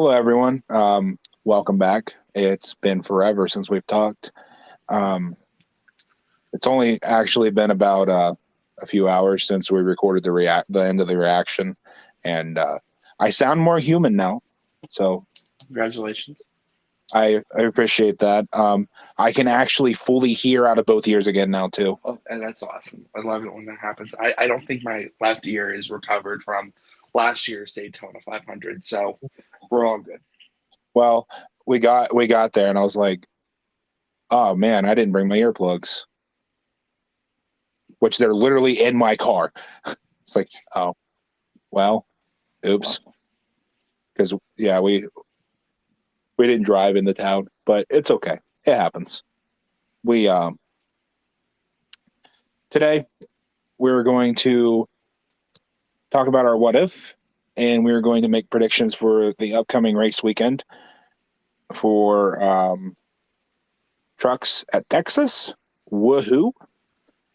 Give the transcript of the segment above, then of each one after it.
Hello, everyone. Welcome back. It's been forever since we've talked. Um, it's only actually been about a few hours since we recorded the end of the reaction, and I sound more human now. So Congratulations. I appreciate that. I can actually fully hear out of both ears again now too. Oh, and that's awesome. I love it when that happens. I don't think my left ear is recovered from last year's Daytona 500, so we're all good. Well, we got there, and I was like, oh man, I didn't bring my earplugs, which they're literally in my car. It's like, oh well, oops. Awesome. Because yeah, we didn't drive in the town, but it's okay. It happens. We Today we were going to talk about our what if, and we were going to make predictions for the upcoming race weekend for trucks at Texas. Woohoo!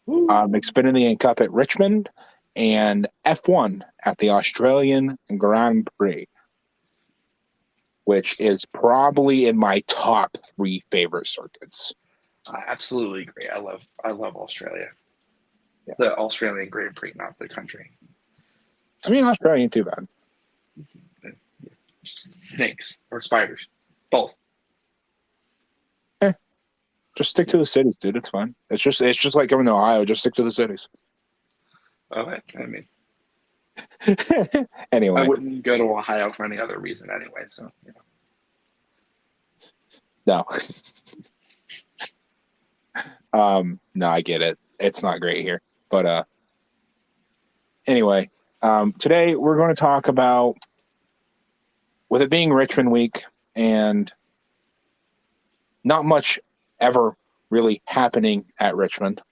Xfinity Cup at Richmond, and F1 at the Australian Grand Prix, which is probably in my top three favorite circuits. I absolutely agree. I love Australia. Yeah. The Australian Grand Prix, not the country. I mean, Australia ain't too bad. Snakes or spiders, both. Just stick to the cities, dude. It's fine. It's just like going to Ohio. Just stick to the cities. Okay. I mean, I Anyway, wouldn't go to Ohio for any other reason anyway. So no. No, I get it. It's not great here. But anyway, today we're going to talk about, with it being Richmond week and not much ever really happening at Richmond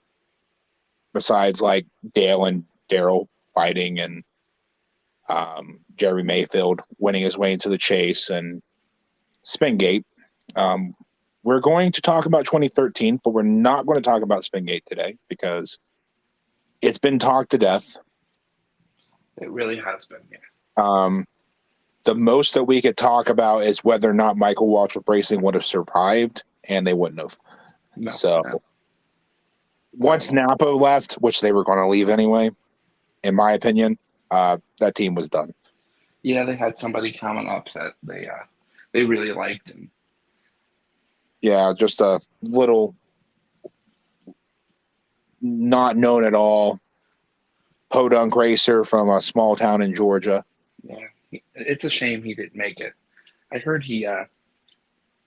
besides like Dale and Daryl fighting and Jerry Mayfield winning his way into the chase and Spingate. We're going to talk about 2013, but we're not going to talk about Spingate today because it's been talked to death. it really has been. Yeah. The most that we could talk about is whether or not Michael Waltrip Racing would have survived, and they wouldn't have. No. So No. once Napa left, which they were going to leave anyway, in my opinion, that team was done. Yeah, they had somebody coming up that they really liked, and Yeah, just a little not known at all podunk racer from a small town in Georgia. yeah, it's a shame he didn't make it. I heard he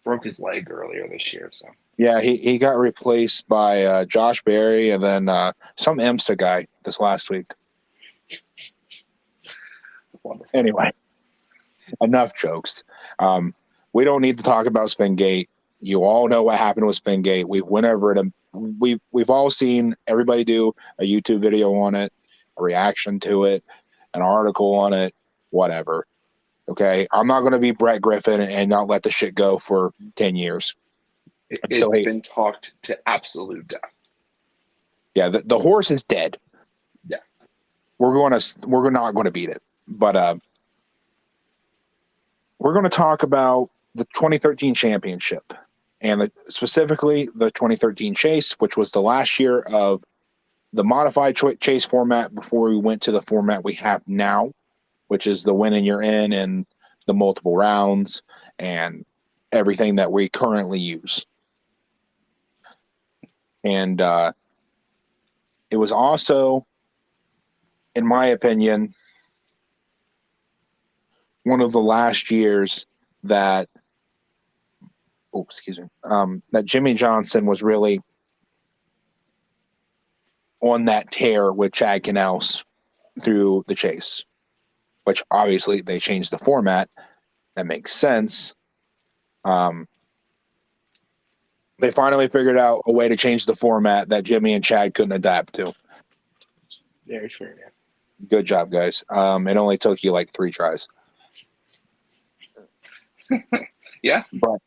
broke his leg earlier this year, so Yeah, he got replaced by Josh Berry and then some IMSA guy this last week. wonderful. Anyway, enough jokes. We don't need to talk about Spingate. You all know what happened with Spingate. We went over it. We've all seen everybody do a YouTube video on it, a reaction to it, an article on it, whatever. Okay, I'm not going to be Brett Griffin and not let the shit go for 10 years. It's been talked to absolute death. Yeah, the horse is dead. Yeah, We're not going to beat it, but we're going to talk about the 2013 championship and specifically the 2013 chase, which was the last year of the modified chase format before we went to the format we have now, which is the win and you're in and the multiple rounds and everything that we currently use. And it was also, in my opinion, one of the last years that, that Jimmie Johnson was really on that tear with Chad Knaus through the chase, which obviously they changed the format. That makes sense. They finally figured out a way to change the format that Jimmy and Chad couldn't adapt to. very true. Yeah. Good job, guys. It only took you like 3 tries. Yeah. But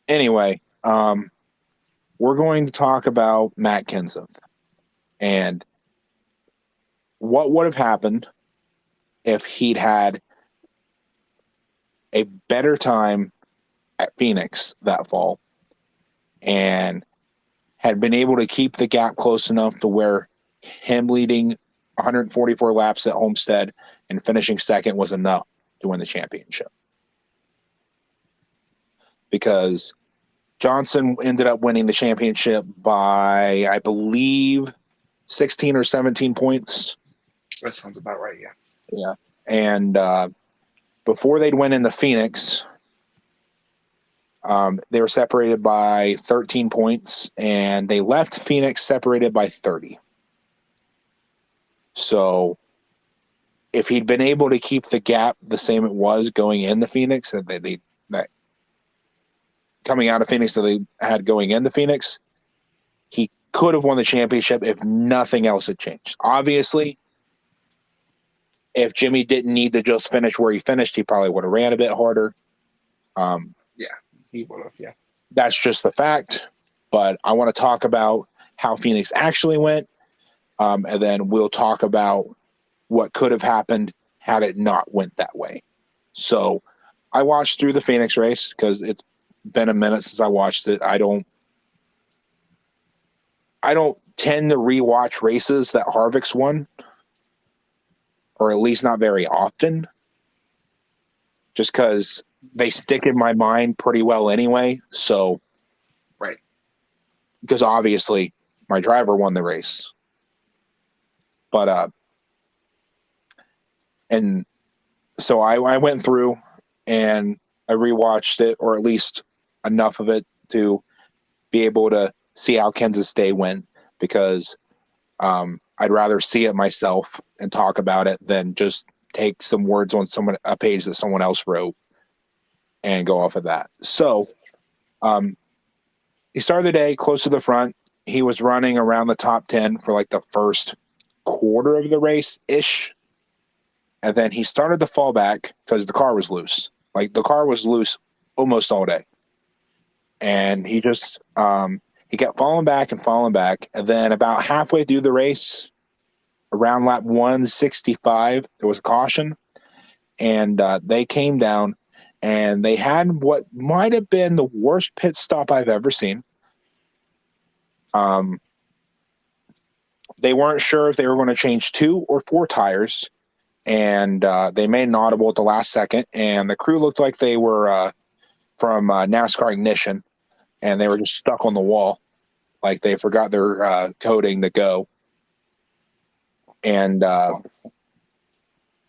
anyway, we're going to talk about Matt Kenseth and what would have happened if he'd had a better time at Phoenix that fall and had been able to keep the gap close enough to where him leading 144 laps at Homestead and finishing second was enough to win the championship. Because Johnson ended up winning the championship by, I believe, 16 or 17 points. That sounds about right, yeah. Yeah. And before they'd went into Phoenix, they were separated by 13 points, and they left Phoenix separated by 30. So if he'd been able to keep the gap the same it was going into Phoenix, that coming out of Phoenix that they had going into Phoenix, he could have won the championship if nothing else had changed. Obviously, if Jimmie didn't need to just finish where he finished, he probably would have ran a bit harder. Yeah, he would have, yeah. That's just the fact. But I want to talk about how Phoenix actually went, and then we'll talk about what could have happened had it not went that way. So I watched through the Phoenix race because it's been a minute since I watched it. I don't tend to rewatch races that Harvick's won, or at least not very often, just because they stick in my mind pretty well anyway. So, right, because obviously my driver won the race, but and so I went through and I rewatched it, or at least enough of it to be able to see how Kenseth's day went, because I'd rather see it myself and talk about it than just take some words on a page that someone else wrote and go off of that. So he started the day close to the front. He was running around the top 10 for like the first quarter of the race-ish. And then he started to fall back because the car was loose. Like, the car was loose almost all day. And he just he kept falling back. And then about halfway through the race, around lap 165, there was a caution. And they came down, and they had what might have been the worst pit stop I've ever seen. They weren't sure if they were going to change 2 or 4 tires, and they made an audible at the last second, and the crew looked like they were from NASCAR Ignition, and they were just stuck on the wall, like they forgot their coding to go. And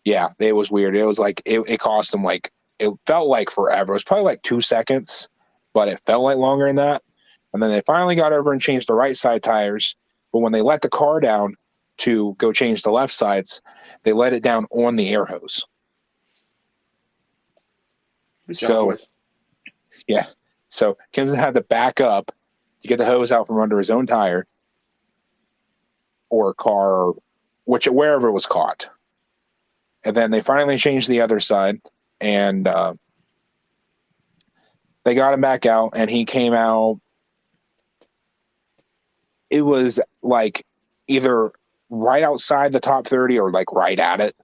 yeah, it was weird. It was like it cost them, like, it felt like forever. It was probably like 2 seconds, but it felt like longer than that. And then they finally got over and changed the right side tires. But when they let the car down to go change the left sides, they let it down on the air hose. So, yeah. So Kenseth had to back up to get the hose out from under his own tire or car, or wherever it was caught. And then they finally changed the other side, and they got him back out, and he came out. It was like either right outside the top 30 or like right at it.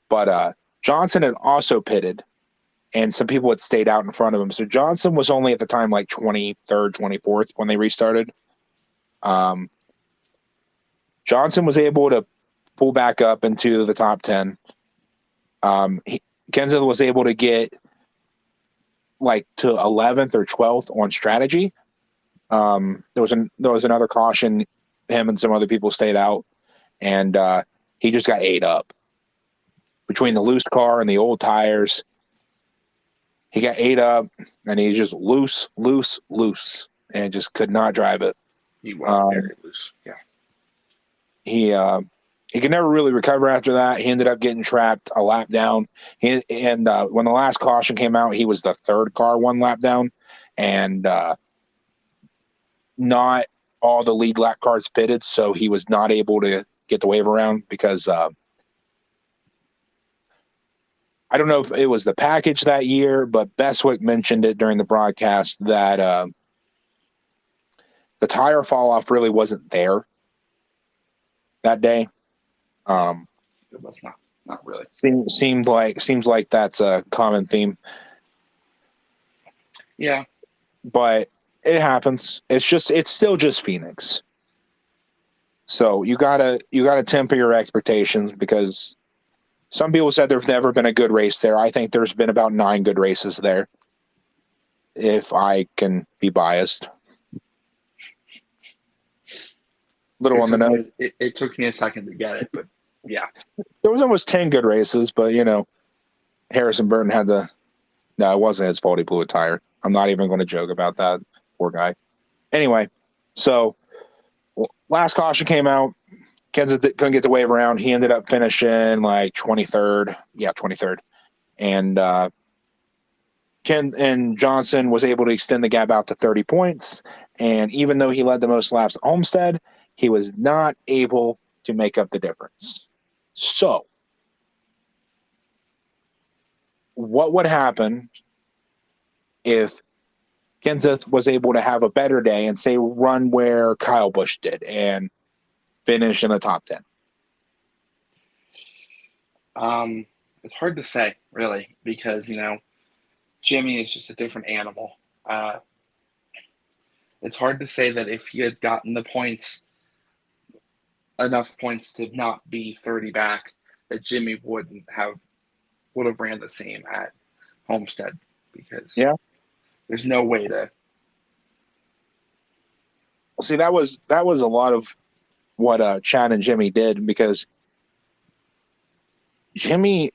But Johnson had also pitted, and some people had stayed out in front of him. So Johnson was only at the time like 23rd, 24th when they restarted. Johnson was able to pull back up into the top 10. Kenseth was able to get like to 11th or 12th on strategy. There was another caution. Him and some other people stayed out, and he just got ate up between the loose car and the old tires. He got ate up, and he just loose, and just could not drive it. He was very loose. Yeah. He could never really recover after that. He ended up getting trapped a lap down. When the last caution came out, he was the third car 1 lap down, and not all the lead lap cars pitted, so he was not able to get the wave around because I don't know if it was the package that year, but Bestwick mentioned it during the broadcast that the tire fall off really wasn't there that day. It was not really. Seems like that's a common theme. Yeah. But it happens. It's still just Phoenix. So you gotta temper your expectations, because some people said there's never been a good race there. I think there's been about 9 good races there, if I can be biased. Little on the nose. It took me a second to get it, but yeah. There was almost 10 good races, but Harrison Burton had the. No, it wasn't his fault. He blew a tire. I'm not even going to joke about that. Poor guy. Anyway, so last caution came out. Kenseth couldn't get the wave around. He ended up finishing like 23rd. Yeah, 23rd. And and Johnson was able to extend the gap out to 30 points. And even though he led the most laps at Homestead, he was not able to make up the difference. So, what would happen if Kenseth was able to have a better day and, say, run where Kyle Busch did and finish in the top 10? It's hard to say, really, because, Jimmie is just a different animal. It's hard to say that if he had gotten the points, enough points to not be 30 back, that Jimmie would have ran the same at Homestead, because there's no way to. See, that was a lot of what Chad and Jimmie did, because Jimmie,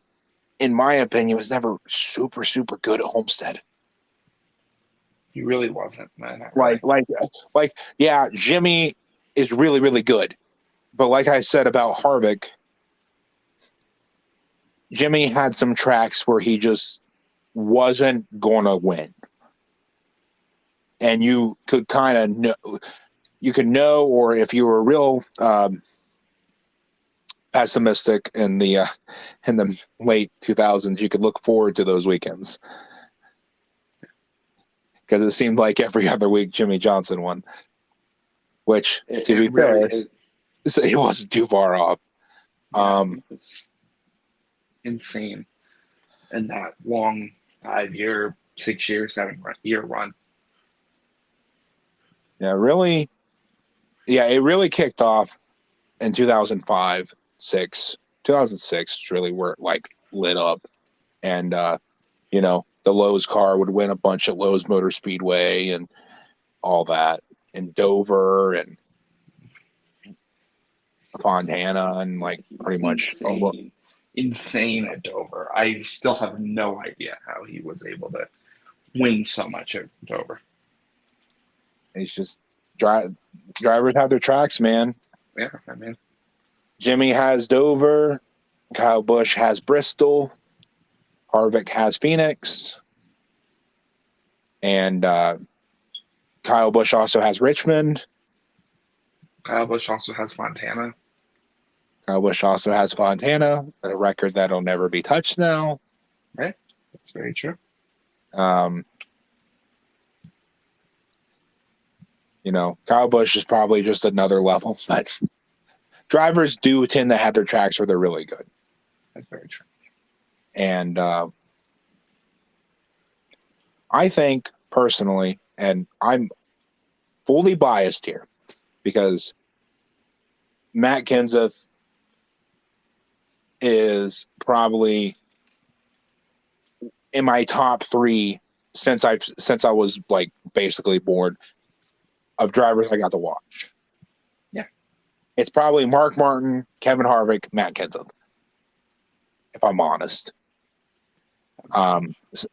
in my opinion, was never super, super good at Homestead. He really wasn't, man. Yeah, Jimmie is really, really good. But like I said about Harvick, Jimmie had some tracks where he just wasn't going to win. And you could kind of know, or if you were real pessimistic in the late 2000s, you could look forward to those weekends, because it seemed like every other week Jimmie Johnson won, which, to be fair, it wasn't too far off. It's insane in that long 5-year, 6-year, 7-year run. Yeah, really. Yeah, it really kicked off in 2005, 2006 really where it like lit up, and the Lowe's car would win a bunch at Lowe's Motor Speedway and all that, and Dover and Fontana, and like pretty much insane at Dover. I still have no idea how he was able to win so much at Dover. It's just drivers have their tracks, man. Yeah, I mean, Jimmie has Dover, Kyle Busch has Bristol, Harvick has Phoenix, and Kyle Busch also has Richmond. Kyle Busch also has Fontana. Kyle Busch also has Fontana, a record that'll never be touched now. Right, that's very true. Kyle Busch is probably just another level, but drivers do tend to have their tracks where they're really good. That's very true. And I think personally, and I'm fully biased here, because Matt Kenseth is probably in my top 3 since I was like basically born, of drivers I got to watch. Yeah. It's probably Mark Martin, Kevin Harvick, Matt Kenseth, if I'm honest.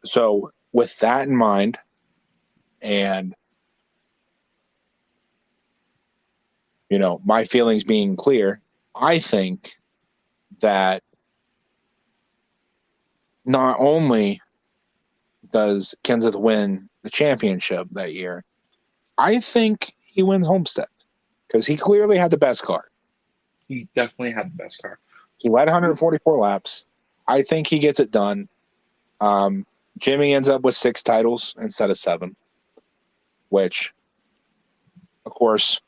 So with that in mind, and my feelings being clear, I think that not only does Kenseth win the championship that year, I think he wins Homestead, because he clearly had the best car. He definitely had the best car. He led 144 laps. I think he gets it done. Jimmie ends up with 6 titles instead of 7, which, of course,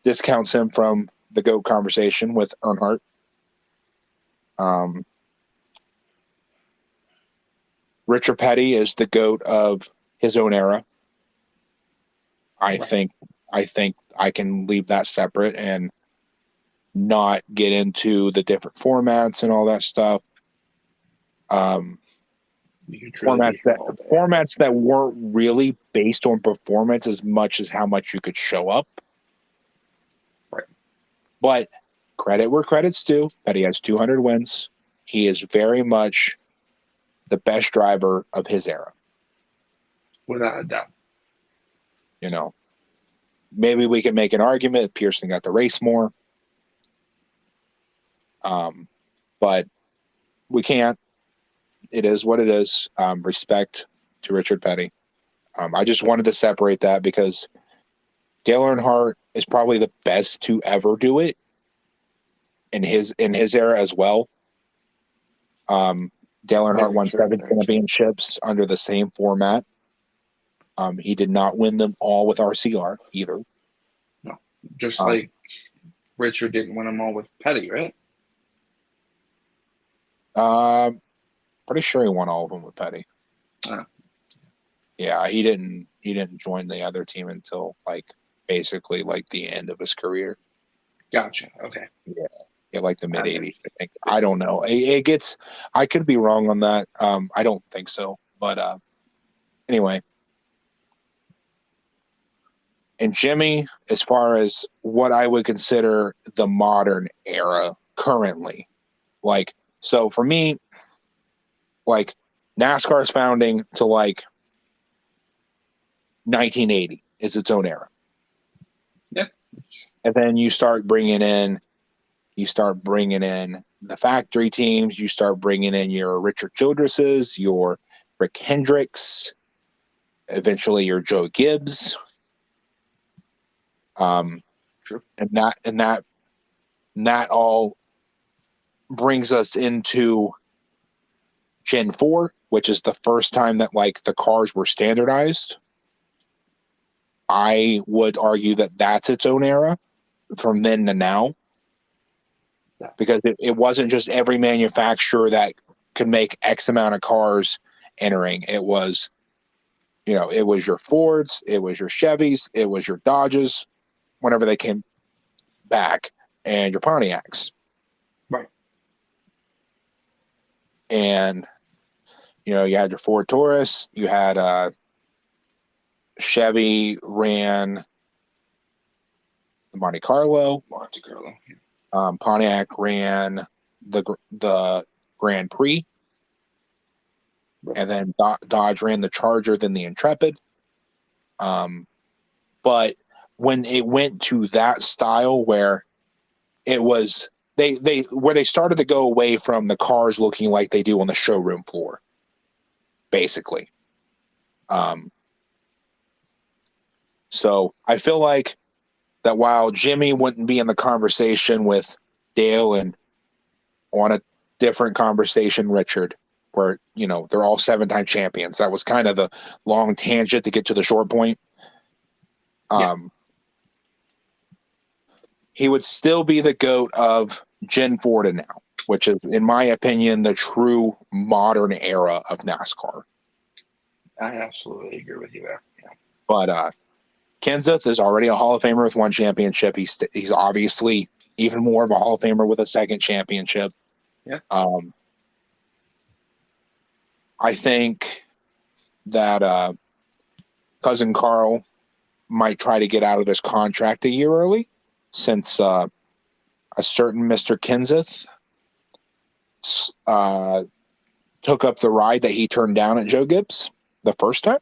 discounts him from the GOAT conversation with Earnhardt. Richard Petty is the GOAT of his own era. I Right. think I can leave that separate and not get into the different formats and all that stuff. You can truly be here all day. Formats that weren't really based on performance as much as how much you could show up. Right. But credit where credit's due, that he has 200 wins. He is very much the best driver of his era. Without a doubt. You know, maybe we can make an argument Pearson got the race more. But we can't. It is what it is. Respect to Richard Petty. I just wanted to separate that because Dale Earnhardt is probably the best to ever do it in his era as well. Dale Earnhardt won 7 championships under the same format. He did not win them all with RCR either. No, just like Richard didn't win them all with Petty, right? Pretty sure he won all of them with Petty. Yeah, he didn't join the other team until basically the end of his career. Gotcha. Okay. Yeah, like the mid '80s. I think. I don't know. It gets. I could be wrong on that. I don't think so. But anyway. And Jimmie, as far as what I would consider the modern era currently, so for me, NASCAR's founding to 1980 is its own era. Yeah. And then you start bringing in the factory teams. You start bringing in your Richard Childresses, your Rick Hendricks, eventually your Joe Gibbs. True. And that all brings us into Gen 4, which is the first time that the cars were standardized. I would argue that that's its own era from then to now. Yeah. Because it wasn't just every manufacturer that could make X amount of cars entering. It was, it was your Fords, it was your Chevys, it was your Dodges, whenever they came back, and your Pontiacs. Right. And, you had your Ford Taurus, you had Chevy ran the Monte Carlo. Yeah. Pontiac ran the Grand Prix. Right. And then Dodge ran the Charger, then the Intrepid. But when it went to that style where it was where they started to go away from the cars looking like they do on the showroom floor, basically. So I feel like that while Jimmie wouldn't be in the conversation with Dale and on a different conversation, Richard, where, they're all 7-time champions. That was kind of the long tangent to get to the short point. He would still be the GOAT of Gen 4 to now, which is, in my opinion, the true modern era of NASCAR. I absolutely agree with you there. Yeah. But Kenseth is already a Hall of Famer with 1 championship. He's obviously even more of a Hall of Famer with a 2nd championship. Yeah. I think that Cousin Carl might try to get out of this contract a year early, since a certain Mr. Kenseth took up the ride that he turned down at Joe Gibbs the first time.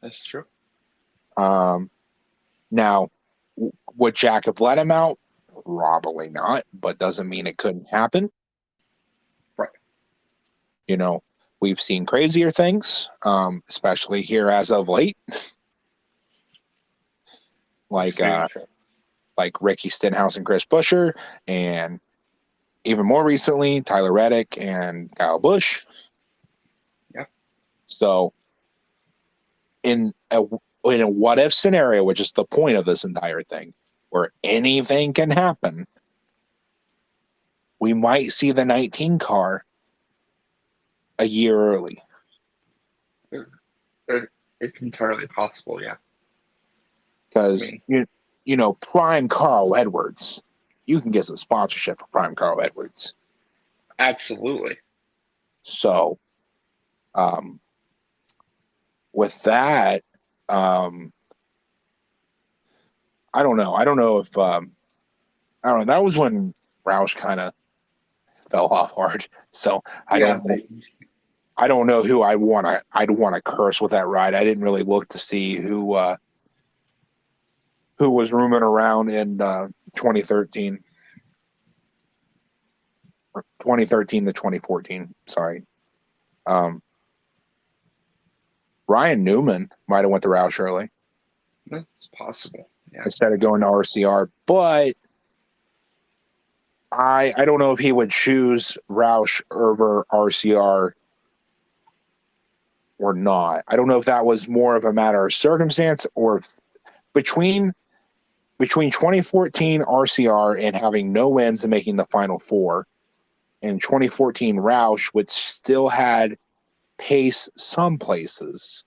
That's true. Now, would Jack have let him out? Probably not, but doesn't mean it couldn't happen. Right. We've seen crazier things, especially here as of late. Like Ricky Stenhouse and Chris Buescher, and even more recently, Tyler Reddick and Kyle Busch. Yeah. So, in a what if scenario, which is the point of this entire thing, where anything can happen, we might see the 19 car a year early. It's entirely possible, yeah. Because Prime Carl Edwards, you can get some sponsorship for Prime Carl Edwards. Absolutely. So, with that, I don't know. I don't know if I don't know. That was when Roush kind of fell off hard. So I don't know who I'd want to curse with that ride. I didn't really look to see who was rooming around in 2013. 2013 to 2014. Sorry. Ryan Newman might have went to Roush early. That's possible. Yeah. Instead of going to RCR, but I don't know if he would choose Roush over RCR or not. I don't know if that was more of a matter of circumstance or if between 2014 RCR and having no wins and making the Final Four, and 2014 Roush, which still had pace some places.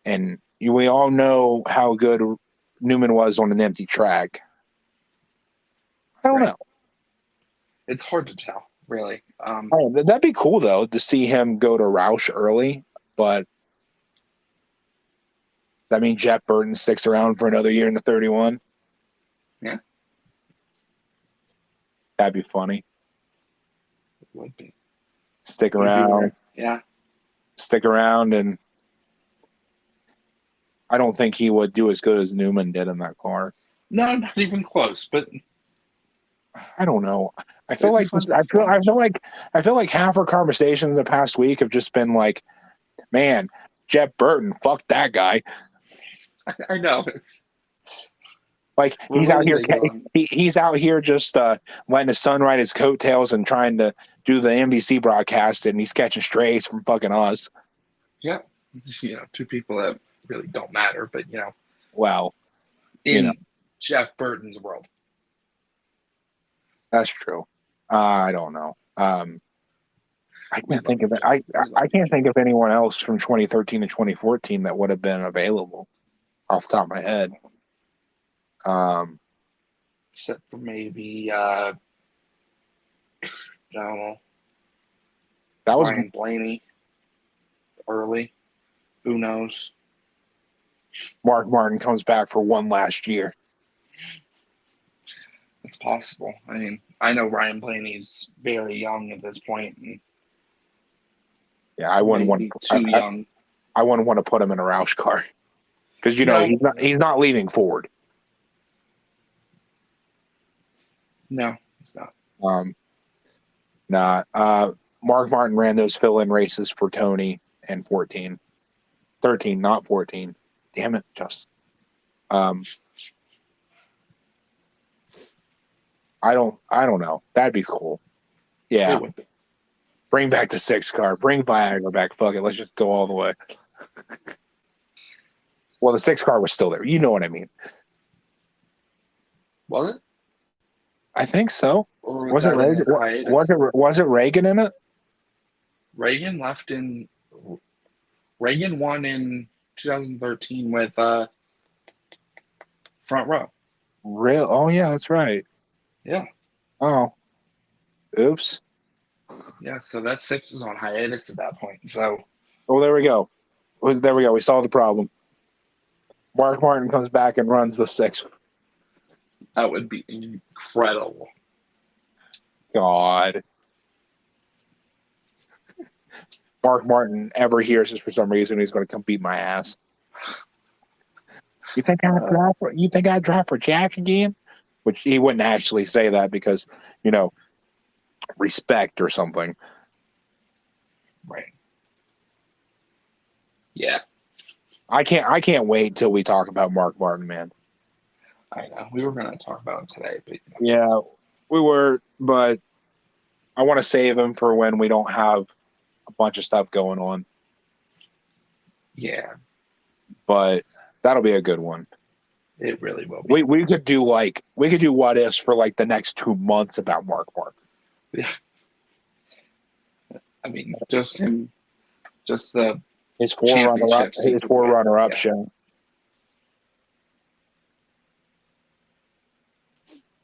And we all know how good Newman was on an empty track. I don't know. It's hard to tell, really. That'd be cool, though, to see him go to Roush early, but that means Jeff Burton sticks around for another year in the 31. Yeah. That'd be funny. It would be. Stick around. Yeah. Stick around, and I don't think he would do as good as Newman did in that car. No, not even close, but I don't know. I feel like half our conversations the past week have just been like, man, Jeff Burton, fuck that guy. I know it's like he's out here. He's out here just letting his son ride his coattails and trying to do the NBC broadcast, and he's catching strays from fucking us. Yeah, two people that really don't matter, but well, in Jeff Burton's world. That's true. I don't know. I can't think of it. I can't think of anyone else from 2013 to 2014 that would have been available off the top of my head. Except for maybe I don't know. That was Ryan Blaney early. Who knows? Mark Martin comes back for one last year. It's possible. I mean, I know Ryan Blaney's very young at this point. And yeah, I wouldn't want too young. I wouldn't want to put him in a Roush car because he's not leaving Ford. No, he's not. Mark Martin ran those fill-in races for Tony and 13, not 14. Damn it, Justin. I don't know. That'd be cool. Yeah. Bring back the 6 car. Bring Viagra back. Fuck it. Let's just go all the way. Well, the 6 car was still there. You know what I mean. Was it? I think so. Or was it Reagan? Was it Reagan in it? Reagan left in. Reagan won in 2013 with Front Row. Real? Oh yeah, that's right. Yeah. Oh. Oops. Yeah, so that 6 is on hiatus at that point. So. Oh, there we go. There we go. We solved the problem. Mark Martin comes back and runs the 6. That would be incredible. God. Mark Martin ever hears this for some reason, he's going to come beat my ass. You think I'd drive for Jack again? Which he wouldn't actually say that because, respect or something. Right. Yeah. I can't wait till we talk about Mark Martin, man. I know. We were going to talk about him today, but yeah, we were, but I want to save him for when we don't have a bunch of stuff going on. Yeah. But that'll be a good one. It really will be. We could do what ifs for like the next 2 months about Mark Martin. Yeah. I mean, just him Just the his four runner-up yeah. show.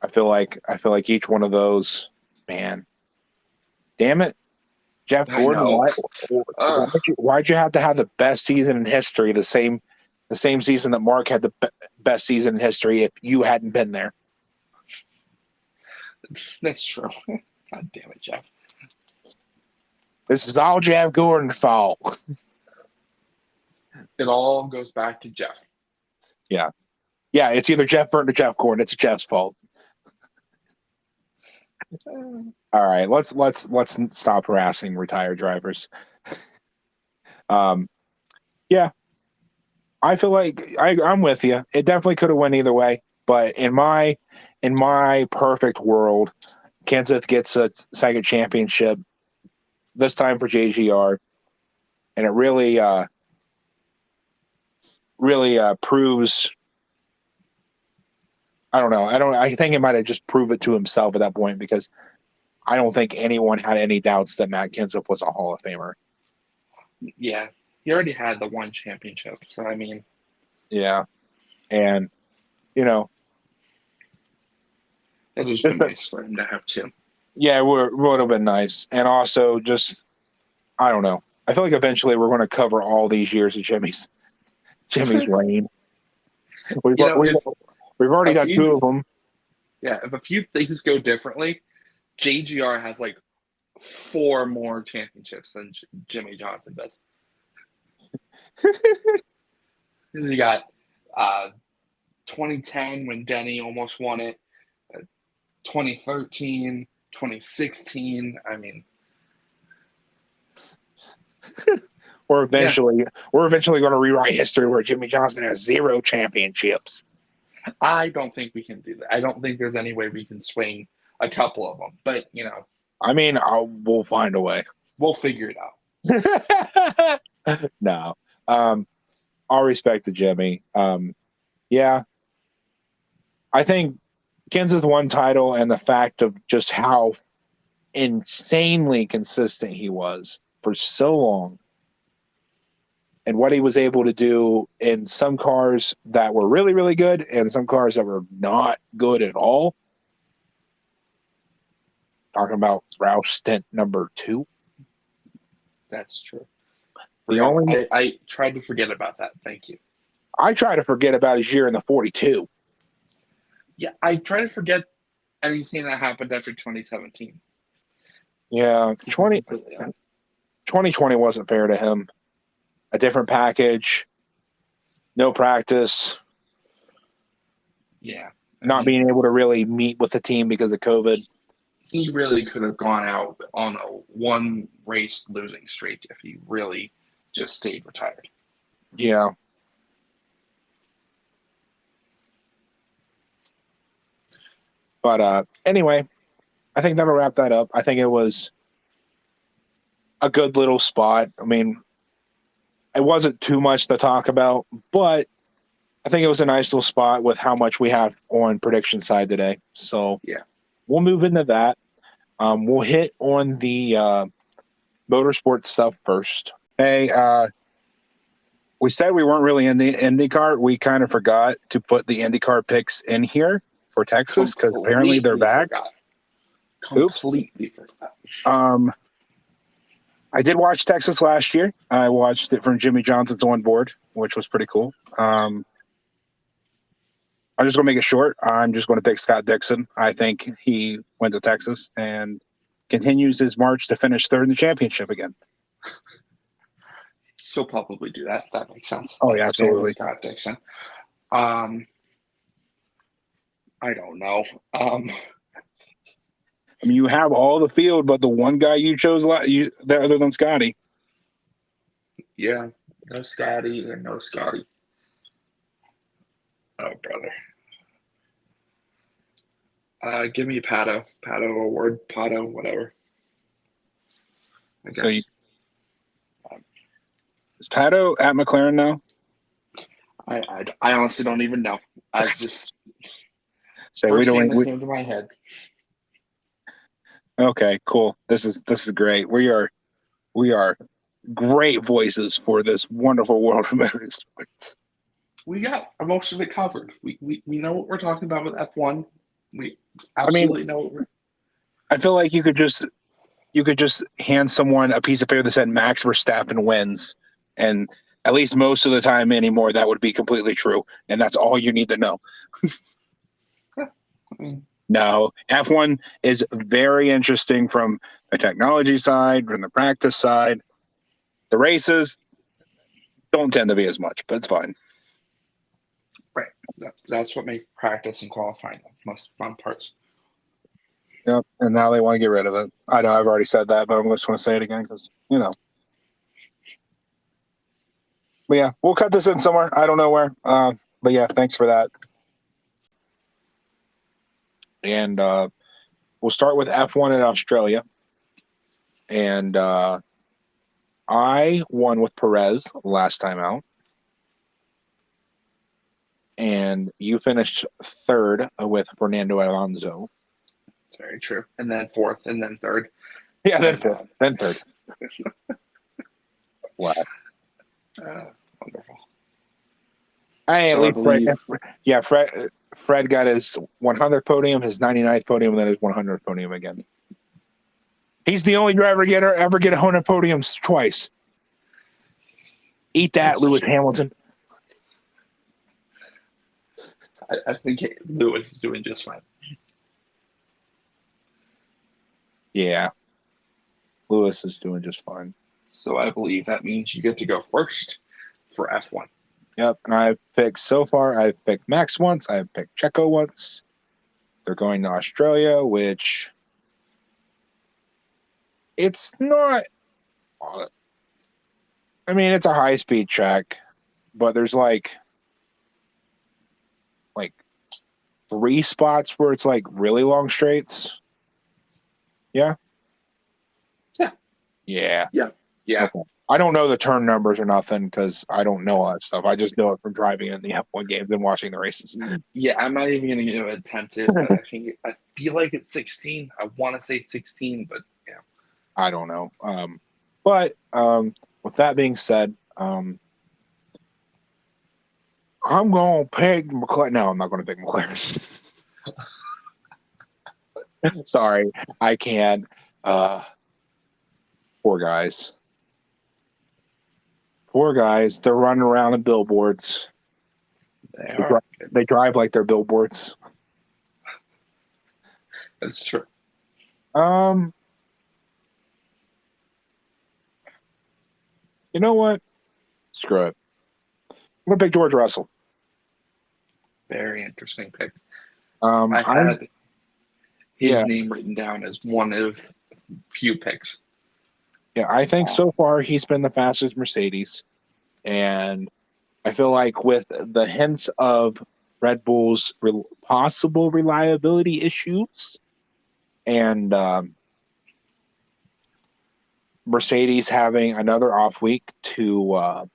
I feel like each one of those, man. Damn it, Jeff Gordon. Why'd you have to have the best season in history? The same season that Mark had the best season in history. If you hadn't been there, that's true. God damn it, Jeff. This is all Jeff Gordon's fault. It all goes back to Jeff. Yeah. It's either Jeff Burton or Jeff Gordon. It's Jeff's fault. All right, let's stop harassing retired drivers. Yeah, I feel like I'm with you. It definitely could have went either way, but in my perfect world, Kenseth gets a second championship, this time for JGR, and it really proves. I don't know. I think he might have just proved it to himself at that point, because I don't think anyone had any doubts that Matt Kenseth was a Hall of Famer. Yeah, he already had the one championship, so I mean. Yeah, and it was been nice for him to have two. Yeah, it would have been nice, and also just I don't know. I feel like eventually we're going to cover all these years of Jimmy's reign. We've already done two of them. Yeah, if a few things go differently, JGR has like 4 more championships than Jimmie Johnson does. You got 2010 when Denny almost won it, 2013, 2016. I mean, we're eventually going to rewrite history where Jimmie Johnson has 0 championships. I don't think we can do that. I don't think there's any way we can swing a couple of them, but I mean, we'll find a way. We'll figure it out. No. All respect to Jimmy. Yeah. I think Kenseth won title, and the fact of just how insanely consistent he was for so long, and what he was able to do in some cars that were really, really good and some cars that were not good at all. Talking about Roush stint number 2. That's true. I tried to forget about that. Thank you. I try to forget about his year in the 42. Yeah, I try to forget anything that happened after 2017. Yeah, 2020 wasn't fair to him. A different package, no practice. Yeah. Not being able to really meet with the team because of COVID. He really could have gone out on a 1-race losing streak if he really just stayed retired. Yeah. But anyway, I think that'll wrap that up. I think it was a good little spot. I mean, it wasn't too much to talk about, but I think it was a nice little spot with how much we have on prediction side today. So yeah, we'll move into that. We'll hit on the motorsport stuff first. Hey, we said we weren't really in the IndyCar. We kind of forgot to put the IndyCar picks in here for Texas because apparently they're back. Completely forgot. I did watch Texas last year. I watched it from Jimmie Johnson's on board, which was pretty cool. I'm just going to make it short. I'm just going to pick Scott Dixon. I think he went to Texas and continues his march to finish third in the championship again. He'll probably do that. That makes sense. Oh, yeah, absolutely. Scott Dixon. I don't know. I mean, you have all the field, but the one guy you chose other than Scotty. Yeah, no Scotty and no Scotty. Oh, brother. Give me Pato award, Pato, whatever. I guess. So is Pato at McLaren now? I honestly don't even know. I just say we don't. First came to my head. Okay, cool. This is great. We are great voices for this wonderful world of motorsports. We got most of it covered. We know what we're talking about with F1. We absolutely know what we're. I feel like you could just hand someone a piece of paper that said Max Verstappen wins, and at least most of the time anymore, that would be completely true, and that's all you need to know. No, F1 is very interesting from the technology side, from the practice side. The races don't tend to be as much, but it's fine. Right. That's what makes practice and qualifying the most fun parts. Yep, and now they want to get rid of it. I know I've already said that, but I'm just going to say it again because, But yeah, we'll cut this in somewhere. I don't know where. But yeah, thanks for that. And we'll start with F1 in Australia. And I won with Perez last time out. And you finished third with Fernando Alonso. That's very true. And then fourth, and then third. Yeah, then fifth, then third. Wow. Wonderful. Fred got his 100th podium, his 99th podium, and then his 100th podium again. He's the only driver ever get 100 podiums twice. Eat that, that's Lewis true. Hamilton. I think Lewis is doing just fine. Yeah. Lewis is doing just fine. So I believe that means you get to go first for F1. Yep. And I've picked Max once. I've picked Checo once. They're going to Australia, which it's not. I mean, it's a high-speed track, but there's like 3 spots where it's like really long straights. Yeah. Yeah. Yeah. Yeah. Yeah. Okay. I don't know the turn numbers or nothing because I don't know all that stuff. I just know it from driving in the F1 games and watching the races. Yeah, I'm not even going to attempt it. But I feel like it's 16. I want to say 16, but yeah. I don't know. But with that being said, I'm going to pick McLaren. No, I'm not going to pick McLaren. Sorry, I can't. Poor guys. They're running around in billboards. They drive like they're billboards. That's true. You know what? Screw it. I'm going to pick George Russell. Very interesting pick. I had his name written down as one of few picks. Yeah, I think so far he's been the fastest Mercedes. And I feel like with the hints of Red Bull's possible reliability issues and Mercedes having another off week to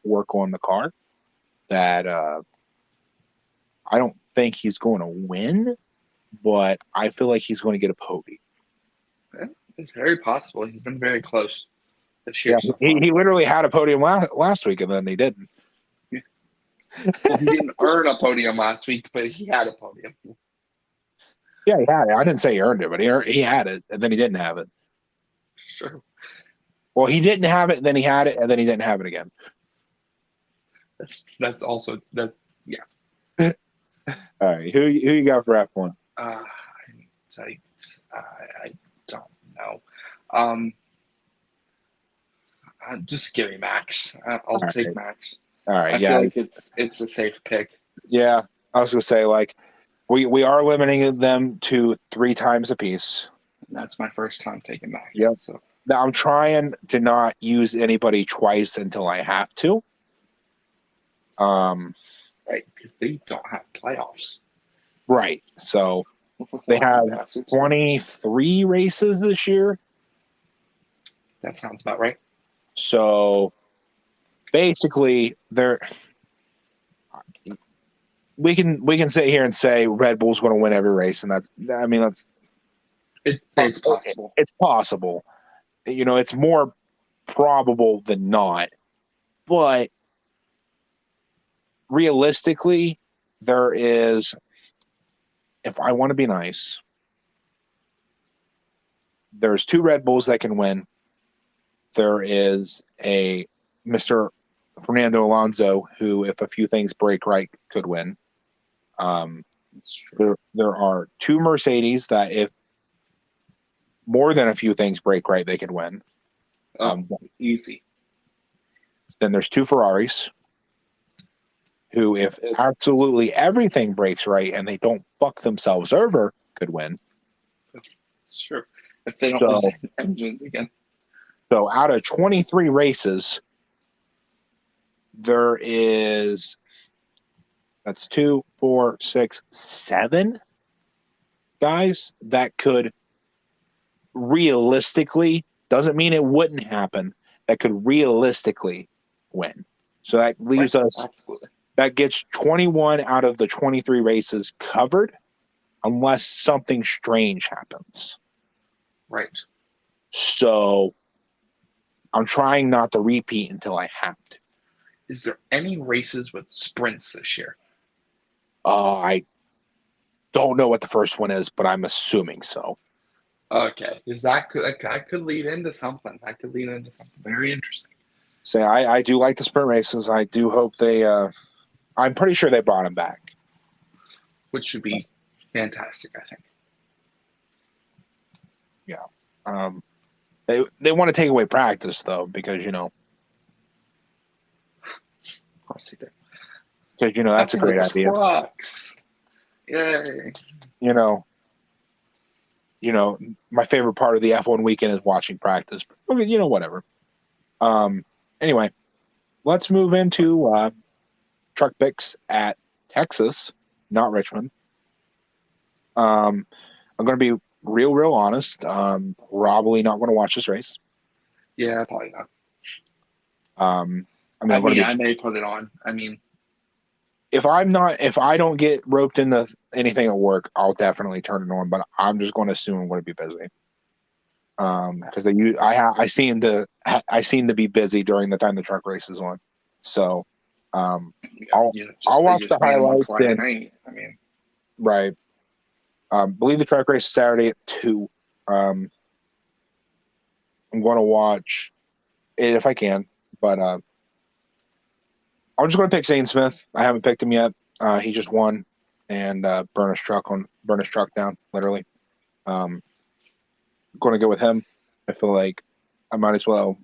work on the car, that I don't think he's going to win, but I feel like he's going to get a podium. It's very possible. He's been very close this year. Yeah, he literally had a podium last week, and then he didn't. Well, he didn't earn a podium last week, but he had a podium. Yeah, he had it. I didn't say he earned it, but he had it, and then he didn't have it. Sure. Well, he didn't have it, and then he had it, and then he didn't have it again. That's also that. Yeah. All right, who you got for F1? I don't know. Just give me Max. I'll take Max. All right, I feel like it's a safe pick. Yeah, I was gonna say we are limiting them to 3 times apiece. That's my first time taking Max. Yep. So now I'm trying to not use anybody twice until I have to. Right, because they don't have playoffs. Right. So they have 23 races this year. That sounds about right. So basically, we can sit here and say Red Bull's going to win every race, and it's possible. It's possible. It's more probable than not. But realistically, there is, if I want to be nice, there's 2 Red Bulls that can win. There is a Mr. Fernando Alonso, who, if a few things break right, could win. There are 2 Mercedes that, if more than a few things break right, they could win. Easy. Then there's 2 Ferraris, who, if absolutely everything breaks right and they don't fuck themselves over, could win. It's true. If they don't lose engines again. So out of 23 races, there is, that's 2, 4, 6, 7 guys that could realistically, doesn't mean it wouldn't happen, that could realistically win. So that leaves us, absolutely. That gets 21 out of the 23 races covered, unless something strange happens. Right. So I'm trying not to repeat until I have to. Is there any races with sprints this year? I don't know what the first one is, but I'm assuming so. Okay, because that could lead into something. That could lead into something very interesting. So I do like the sprint races. I do hope they. I'm pretty sure they brought them back, which should be fantastic, I think. Yeah. They want to take away practice though, because Of course they do. Because that's a great idea. Trucks. Yay. My favorite part of the F1 weekend is watching practice. Okay, whatever. Anyway, let's move into truck picks at Texas, not Richmond. I'm going to be real honest. Probably not going to watch this race. Yeah, probably not. I may put it on. if I don't get roped into anything at work, I'll definitely turn it on. But I'm just going to assume I'm going to be busy. Because I seem to be busy during the time the truck race is on. So, I'll watch the highlights. Night. Right. Believe the truck race is Saturday at 2. I'm going to watch it if I can, but I'm just going to pick Zane Smith. I haven't picked him yet. He just won and burn his truck down, literally. Going to go with him. I feel like I might as well.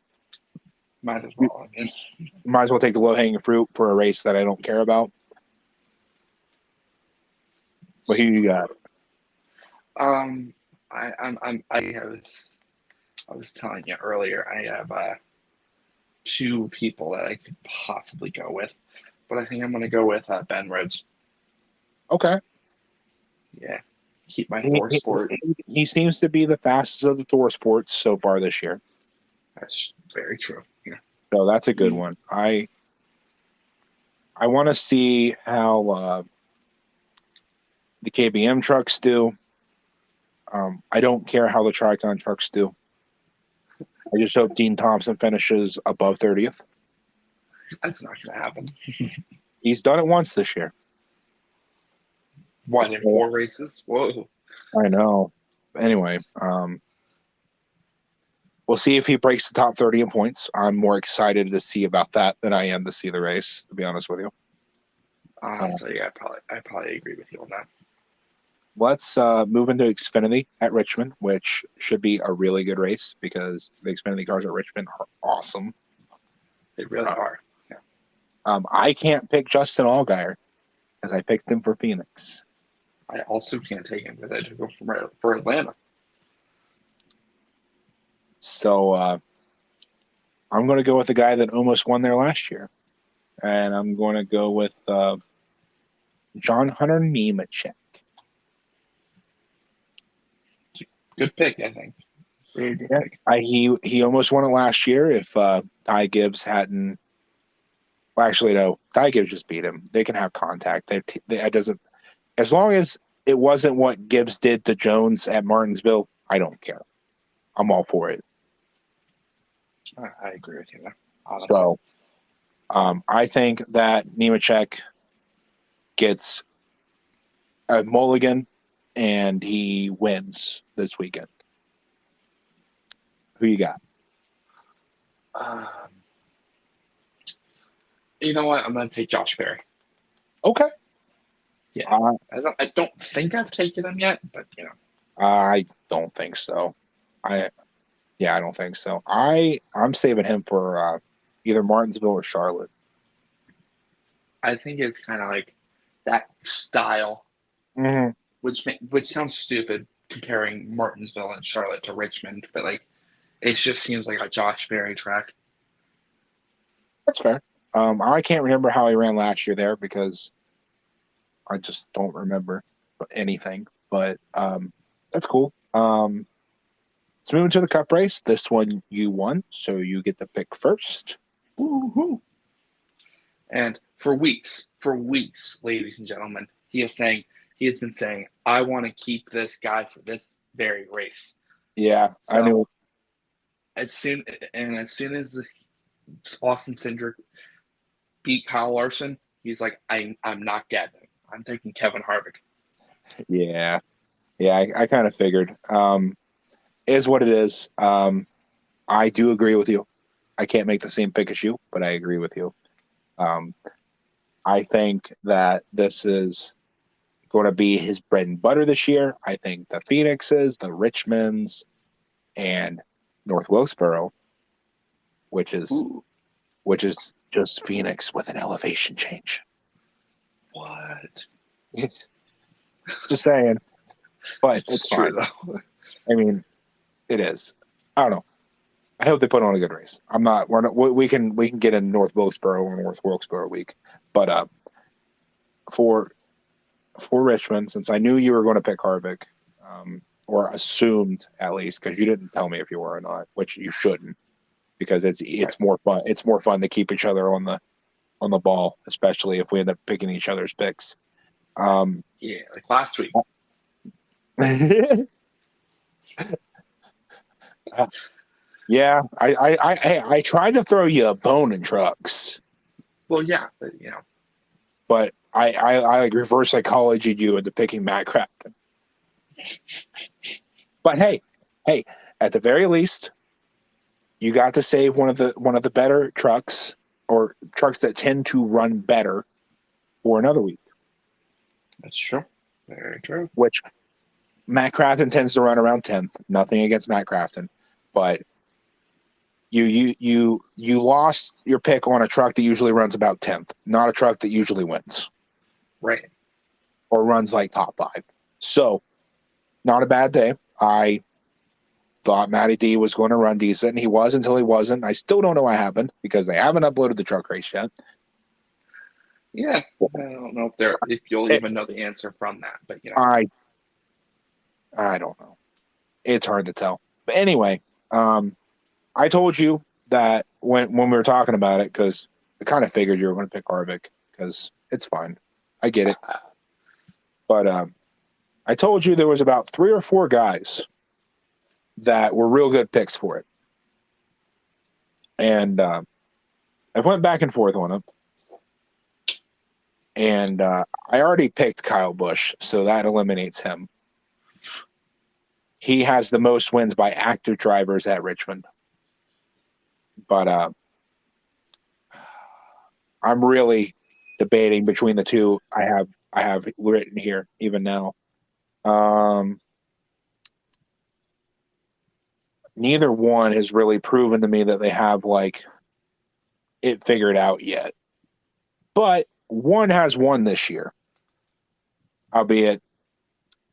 Might as well take the low-hanging fruit for a race that I don't care about. But who you got? I was telling you earlier, I have 2 people that I could possibly go with, but I think I'm going to go with Ben Rhodes. Okay. Yeah. Keep my Thor sport. He seems to be the fastest of the Thor sports so far this year. That's very true. Yeah. So that's a good one. I want to see how the KBM trucks do. I don't care how the Tricon trucks do. I just hope Dean Thompson finishes above 30th. That's not going to happen. He's done it once this year. What, in 4 races? Whoa. I know. Anyway, we'll see if he breaks the top 30 in points. I'm more excited to see about that than I am to see the race, to be honest with you. So yeah, I probably agree with you on that. Let's move into Xfinity at Richmond, which should be a really good race because the Xfinity cars at Richmond are awesome. They really are. Yeah. I can't pick Justin Allgaier because I picked him for Phoenix. I also can't take him because I took him for Atlanta. So I'm going to go with the guy that almost won there last year. And I'm going to go with John Hunter Nemechek. Good pick, I think. Very good pick. He almost won it last year if Ty Gibbs hadn't. Well, actually, no. Ty Gibbs just beat him. They can have contact. It doesn't. As long as it wasn't what Gibbs did to Jones at Martinsville, I don't care. I'm all for it. I agree with you there, honestly. So I think that Nemechek gets a mulligan and he wins this weekend. Who you got? Um, you know what? I'm going to take Josh Berry. Okay. Yeah. I don't think I've taken him yet, but I don't think so. I don't think so. I'm saving him for either Martinsville or Charlotte. I think it's kind of like that style, Mm-hmm. which sounds stupid comparing Martinsville and Charlotte to Richmond, but like it just seems like a Josh Berry track. That's fair. I can't remember how he ran last year there because I just don't remember anything. But that's cool. Let's move into the cup race. This one you won, so you get to pick first. Woo-hoo. And for weeks, ladies and gentlemen, he has been saying, I want to keep this guy for this very race. Yeah, So I knew. as soon as Austin Cindric beat Kyle Larson, he's like, I'm not getting it. I'm taking Kevin Harvick. Yeah, I kind of figured. Is what it is. I do agree with you. I can't make the same pick as you, but I agree with you. I think that this is going to be his bread and butter this year. I think the Phoenixes, the Richmonds, and North Wilkesboro, which is just Phoenix with an elevation change. What? Just saying, but it's true fine. though. I mean, it is. I don't know. I hope they put on a good race. We can get in North Wilkesboro or North Wilkesboro week, but for Richmond, since I knew you were going to pick Harvick, or assumed at least, because you didn't tell me if you were or not, which you shouldn't, because it's Right. more fun. It's more fun to keep each other on the ball, especially if we end up picking each other's picks. Yeah, like last week. Yeah, I tried to throw you a bone in trucks. Well, yeah, But I like reverse psychology you into picking Matt Crafton. But hey, at the very least, you got to save one of the better trucks or trucks that tend to run better for another week. That's true. Very true. Which Matt Crafton tends to run around 10th. Nothing against Matt Crafton, but you lost your pick on a truck that usually runs about 10th, not a truck that usually wins. Right. Or runs like top 5. So, not a bad day. I thought Matty D was going to run decent, and he was until he wasn't. I still don't know what happened because they haven't uploaded the truck race yet. Yeah, I don't know if you'll even know the answer from that, but I don't know. It's hard to tell. But anyway, I told you that when we were talking about it, because I kind of figured you were going to pick Harvick because it's fine. I get it. But I told you there was about 3 or 4 guys that were real good picks for it. And I went back and forth on them. And I already picked Kyle Busch, so that eliminates him. He has the most wins by active drivers at Richmond. But I'm really debating between the two I have written here even now. Neither one has really proven to me that they have like it figured out yet. But one has won this year, albeit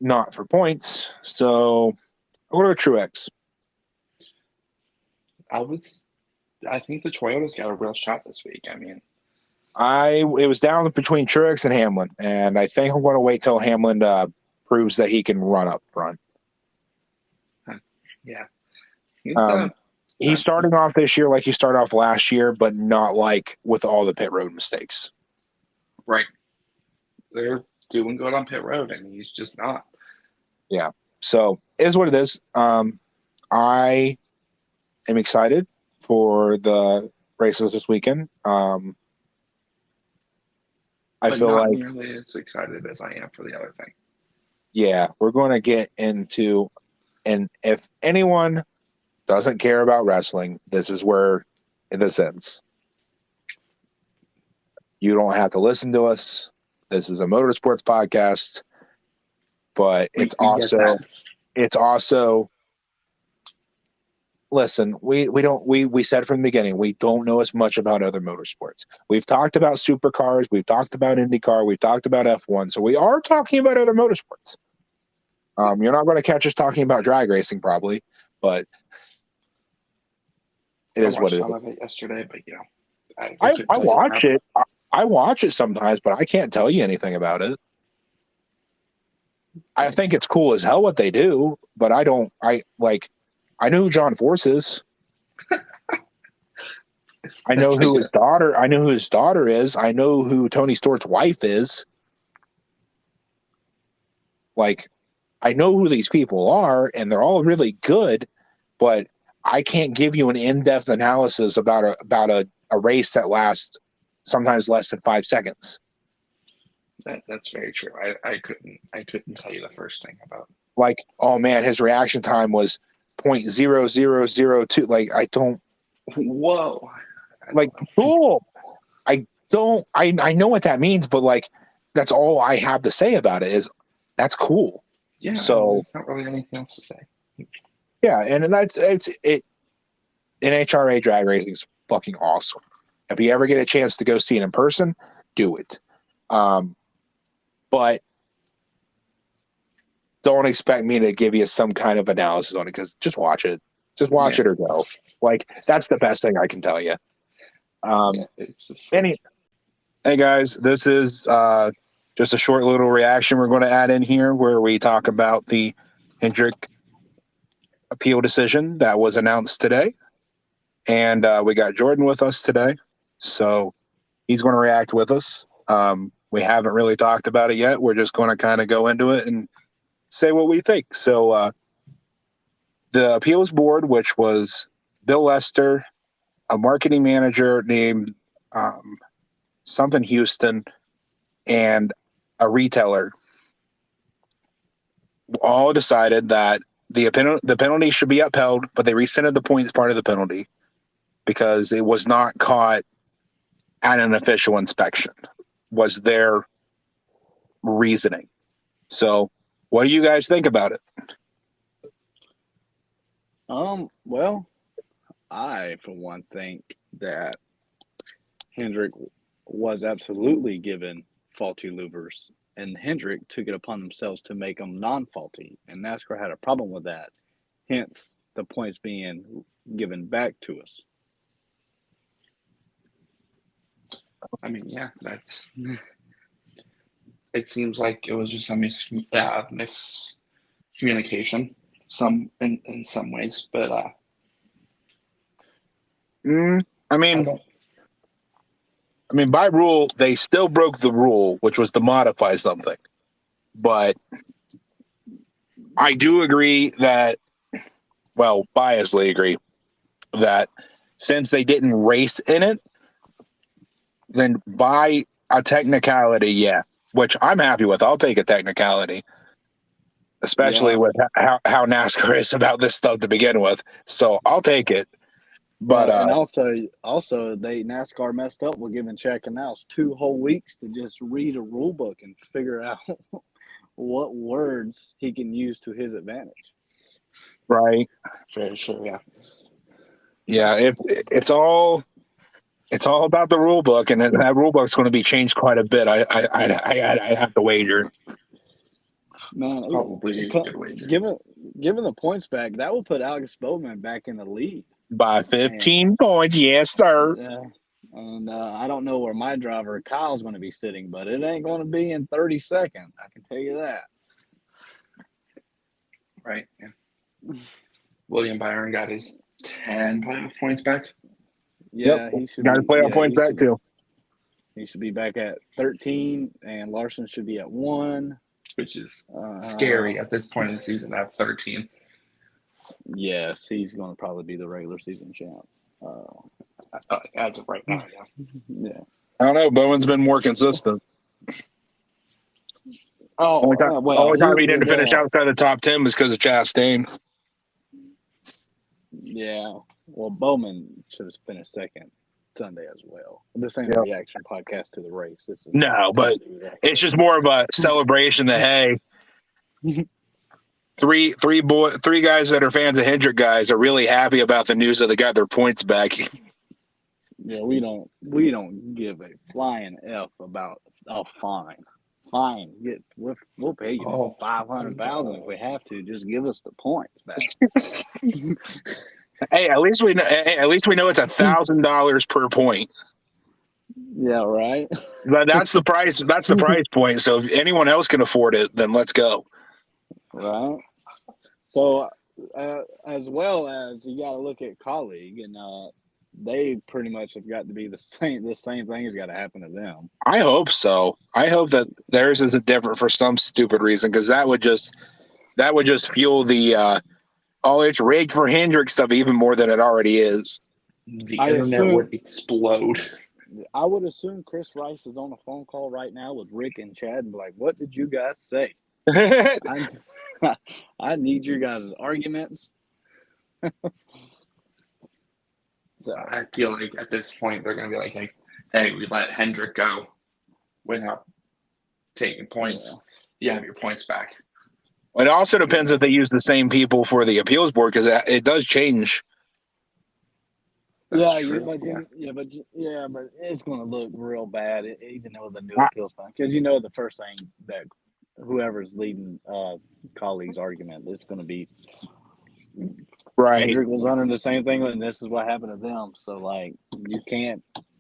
not for points. So I'll go to Truex. I think the Toyota's got a real shot this week. I mean, It was down between Truex and Hamlin, and I think I'm going to wait till Hamlin proves that he can run up front. Yeah. He's starting off this year like he started off last year, but not like with all the pit road mistakes. Right. They're doing good on pit road, and he's just not. Yeah. So it is what it is. I am excited for the races this weekend. I But feel not like, nearly as excited as I am for the other thing. yeah, we're going to get into, and if anyone doesn't care about wrestling, this is where this ends. You don't have to listen to us. This is a motorsports podcast, but We get that. it's also, listen, we said from the beginning, we don't know as much about other motorsports. We've talked about supercars, we've talked about IndyCar, we've talked about F1, so we are talking about other motorsports. You're not going to catch us talking about drag racing probably, but it is what it some is. of it yesterday, but I watch it. I watch it sometimes, but I can't tell you anything about it. I think it's cool as hell what they do, but I know who John Force is. I know who his daughter. I know who his daughter is. I know who Tony Stewart's wife is. Like, I know who these people are, and they're all really good, but I can't give you an in-depth analysis about a race that lasts sometimes less than 5 seconds. That's very true. I couldn't tell you the first thing about. Like, oh man, his reaction time was 0.0002. Like, I don't. Whoa. Like, cool. I don't. I know what that means, but like, that's all I have to say about it is that's cool. Yeah. So it's not really anything else to say. Yeah, and it's NHRA drag racing is fucking awesome. If you ever get a chance to go see it in person, do it. But don't expect me to give you some kind of analysis on it because just watch it. Just watch it or go. Like, that's the best thing I can tell you. It's just Hey guys, this is just a short little reaction we're going to add in here where we talk about the Hendrick appeal decision that was announced today. And we got Jordan with us today. So he's going to react with us. We haven't really talked about it yet. We're just going to kind of go into it and say what we think. So the appeals board, which was Bill Lester, a marketing manager named something Houston, and a retailer, all decided that the penalty should be upheld, but they rescinded the points part of the penalty because it was not caught at an official inspection, was their reasoning. So what do you guys think about it? Well, I, for one, think that Hendrick was absolutely given faulty louvers, and Hendrick took it upon themselves to make them non-faulty, and NASCAR had a problem with that, hence the points being given back to us. I mean, yeah, that's. It seems like it was just a miscommunication, in some ways, but I mean, by rule, they still broke the rule, which was to modify something. But I do agree that, well, biasly agree that since they didn't race in it, then by a technicality, yeah, which I'm happy with. I'll take a technicality, especially with how NASCAR is about this stuff to begin with. So I'll take it. But and also, NASCAR messed up with giving Chad Canals 2 whole weeks to just read a rule book and figure out what words he can use to his advantage. Right. very sure, yeah. Yeah, it's all about the rule book, and that rule book's going to be changed quite a bit. I have to wager. Man, Probably a good wager. Given the points back, that will put Alex Bowman back in the lead By 15 points, yes, sir. And I don't know where my driver Kyle's going to be sitting, but it ain't going to be in 32nd. I can tell you that. Right. Yeah. William Byron got his 10 playoff points back. Yeah, he should got his playoff points back too. He should be back at 13, and Larson should be at 1. Which is scary at this point in the season at 13. Yes, he's going to probably be the regular season champ. As of right now, yeah. Yeah. I don't know. Bowen's been more consistent. Oh, Only time he didn't finish outside the top 10 was because of Chastain. Yeah. Well, Bowman should have finished second Sunday as well. This ain't a reaction podcast to the race. This is but it's just more of a celebration that, hey, three guys that are fans of Hendrick guys are really happy about the news that they got their points back. Yeah, we don't give a flying F about fine. Fine, we'll pay you $500,000 if we have to. Just give us the points back. Hey, at least we know it's $1,000 per point. Yeah, right. But that's the price. That's the price point. So if anyone else can afford it, then let's go. Right. So, as well as you got to look at colleague, and they pretty much have got to be the same. The same thing has got to happen to them. I hope so. I hope that theirs isn't different for some stupid reason, because that would just fuel the it's rigged for Hendrick stuff even more than it already is. The internet would explode. I would assume Chris Rice is on a phone call right now with Rick and Chad and be like, "What did you guys say? I need your guys' arguments." So I feel like at this point they're going to be like, hey, we let Hendrick go without taking points. You have your points back. It also depends if they use the same people for the appeals board, because it does change. But it's going to look real bad, even with the new appeals plan. Because the first thing that whoever's leading colleagues' argument, it's going to be right. Hendrick was under the same thing, and this is what happened to them. So,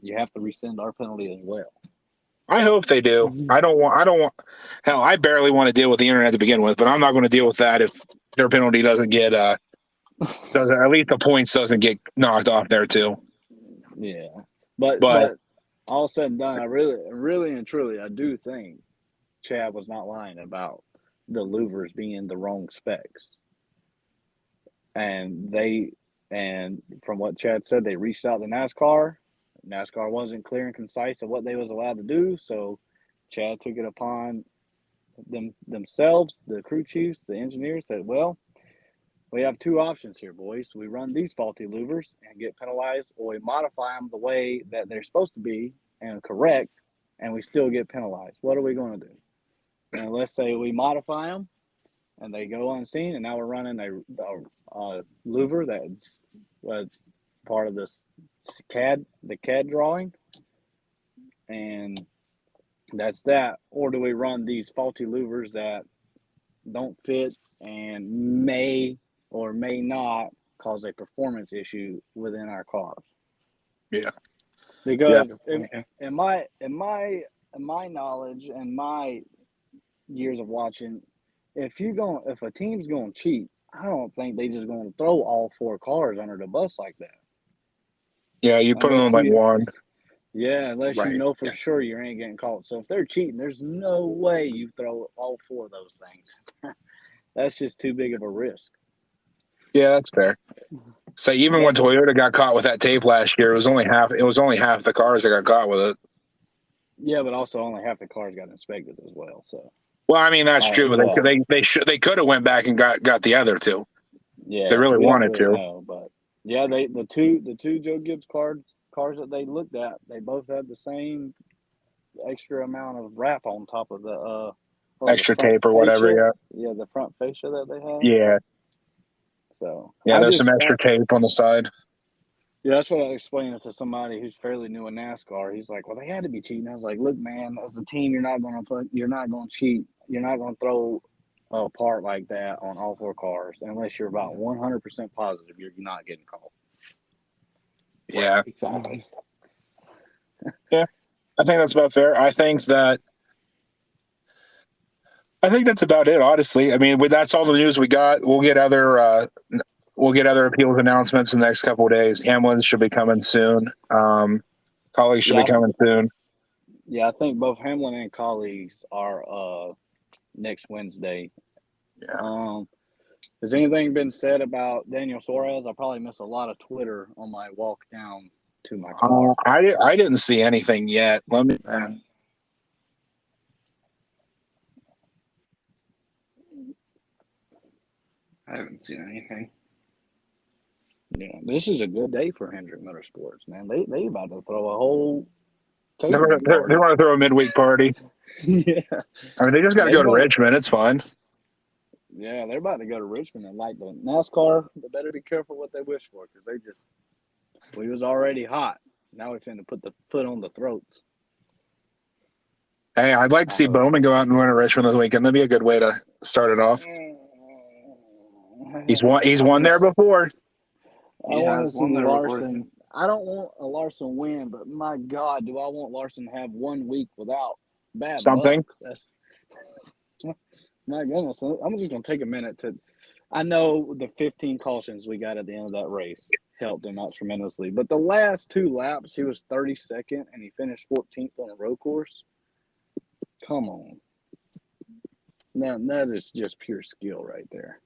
you have to rescind our penalty as well. I hope they do. I don't want. Hell, I barely want to deal with the internet to begin with, but I'm not going to deal with that if their penalty doesn't get at least the points doesn't get knocked off there too. Yeah, but all said and done, I really and truly, I do think Chad was not lying about the louvers being the wrong specs, and from what Chad said, they reached out to NASCAR. NASCAR wasn't clear and concise of what they was allowed to do, so Chad took it upon themselves, the crew chiefs, the engineers, said, well, we have two options here, boys. We run these faulty louvers and get penalized, or we modify them the way that they're supposed to be and correct, and we still get penalized. What are we going to do? And let's say we modify them, and they go unseen, and now we're running a louver that's part of the CAD drawing, and that's that. Or do we run these faulty louvers that don't fit and may or may not cause a performance issue within our cars? Yeah, because in my knowledge and my years of watching, if a team's going to cheat, I don't think they just going to throw all four cars under the bus like that. Yeah, you put them on like one. Yeah, unless you know for sure you ain't getting caught. So if they're cheating, there's no way you throw all four of those things. That's just too big of a risk. Yeah, that's fair. So even when Toyota got caught with that tape last year, it was only half the cars that got caught with it. Yeah, but also only half the cars got inspected as well. So. Well, I mean that's true. But they could have went back and got the other two. Yeah, they really wanted to. Know, but yeah, the two Joe Gibbs cars that they looked at, they both had the same extra amount of wrap on top of the extra tape or whatever. Yeah, the front fascia that they had. Yeah. So there's some extra tape on the side. Yeah, that's what I explained it to somebody who's fairly new in NASCAR. He's like, "Well, they had to be cheating." I was like, "Look, man, as a team, you're not going to cheat. You're not going to throw a part like that on all four cars unless you're about 100% positive you're not getting caught." Yeah, exactly. Yeah, I think that's about fair. I think that's about it. Honestly, I mean, that's all the news we got. We'll get other appeals announcements in the next couple of days. Hamlin should be coming soon. Colleagues should be coming soon. Yeah, I think both Hamlin and Colleagues are next Wednesday. Yeah. Has anything been said about Daniel Suarez? I probably missed a lot of Twitter on my walk down to my car. I didn't see anything yet. Let me. I haven't seen anything. Yeah, this is a good day for Hendrick Motorsports, man. They about to throw a whole. They want to throw a midweek party. Yeah. I mean, they just got to go to Richmond. It's fine. Yeah, they're about to go to Richmond and like the NASCAR. They better be careful what they wish for because we was already hot. Now we're finna put the foot on the throats. Hey, I'd like to see Bowman go out and win at Richmond this weekend. That'd be a good way to start it off. He's won there before. I want to see Larson. I don't want a Larson win, but my God, do I want Larson to have 1 week without bad something? That's my goodness. I'm just gonna take a minute to. I know the 15 cautions we got at the end of that race helped him out tremendously, but the last 2 laps he was 32nd and he finished 14th on a road course. Come on, now that is just pure skill right there.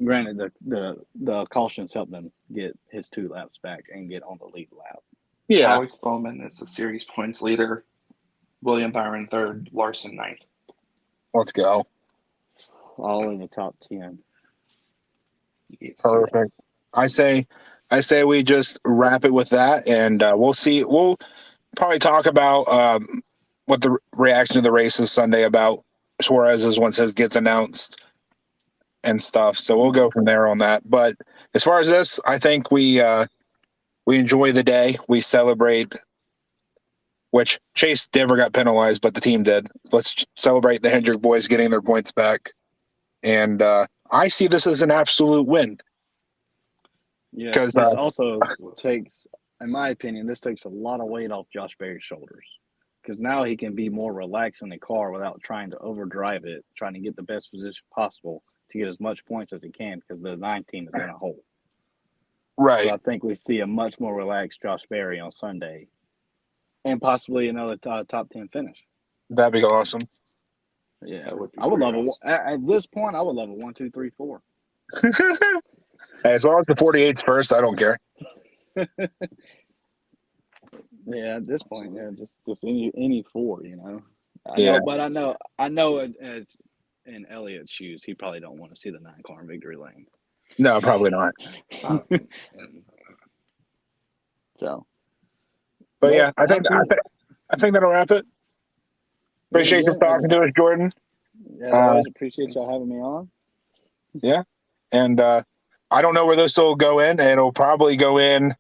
Granted, the cautions helped him get his 2 laps back and get on the lead lap. Yeah. Alex Bowman is the series points leader. William Byron 3rd. Larson 9th. Let's go. All in the top 10. Yes. Perfect. I say we just wrap it with that, and we'll see. We'll probably talk about what the reaction to the race is Sunday about Suarez's once his gets announced and stuff. So we'll go from there on that. But as far as this, I think we enjoy the day. We celebrate, which Chase never got penalized, but the team did. Let's celebrate the Hendrick boys getting their points back. And I see this as an absolute win. Yes, this also takes, in my opinion, this takes a lot of weight off Josh Berry's shoulders. Because now he can be more relaxed in the car without trying to overdrive it, trying to get the best position possible to get as much points as he can because the 19 is going to hold. Right. So I think we see a much more relaxed Josh Berry on Sunday and possibly another top 10 finish. That'd be awesome. Yeah, I would love awesome. At this point, I would love a 1, 2, 3, 4. As long as the 48's first, I don't care. Yeah, at this point, yeah, just any 4, you know. Yeah. But I know as in Elliott's shoes, he probably don't want to see the 9 car in victory lane. No, probably not. So, but yeah, I think that'll wrap it. Appreciate you talking to us, Jordan. Yeah, I always appreciate y'all having me on. Yeah, and I don't know where this will go in. It'll probably go in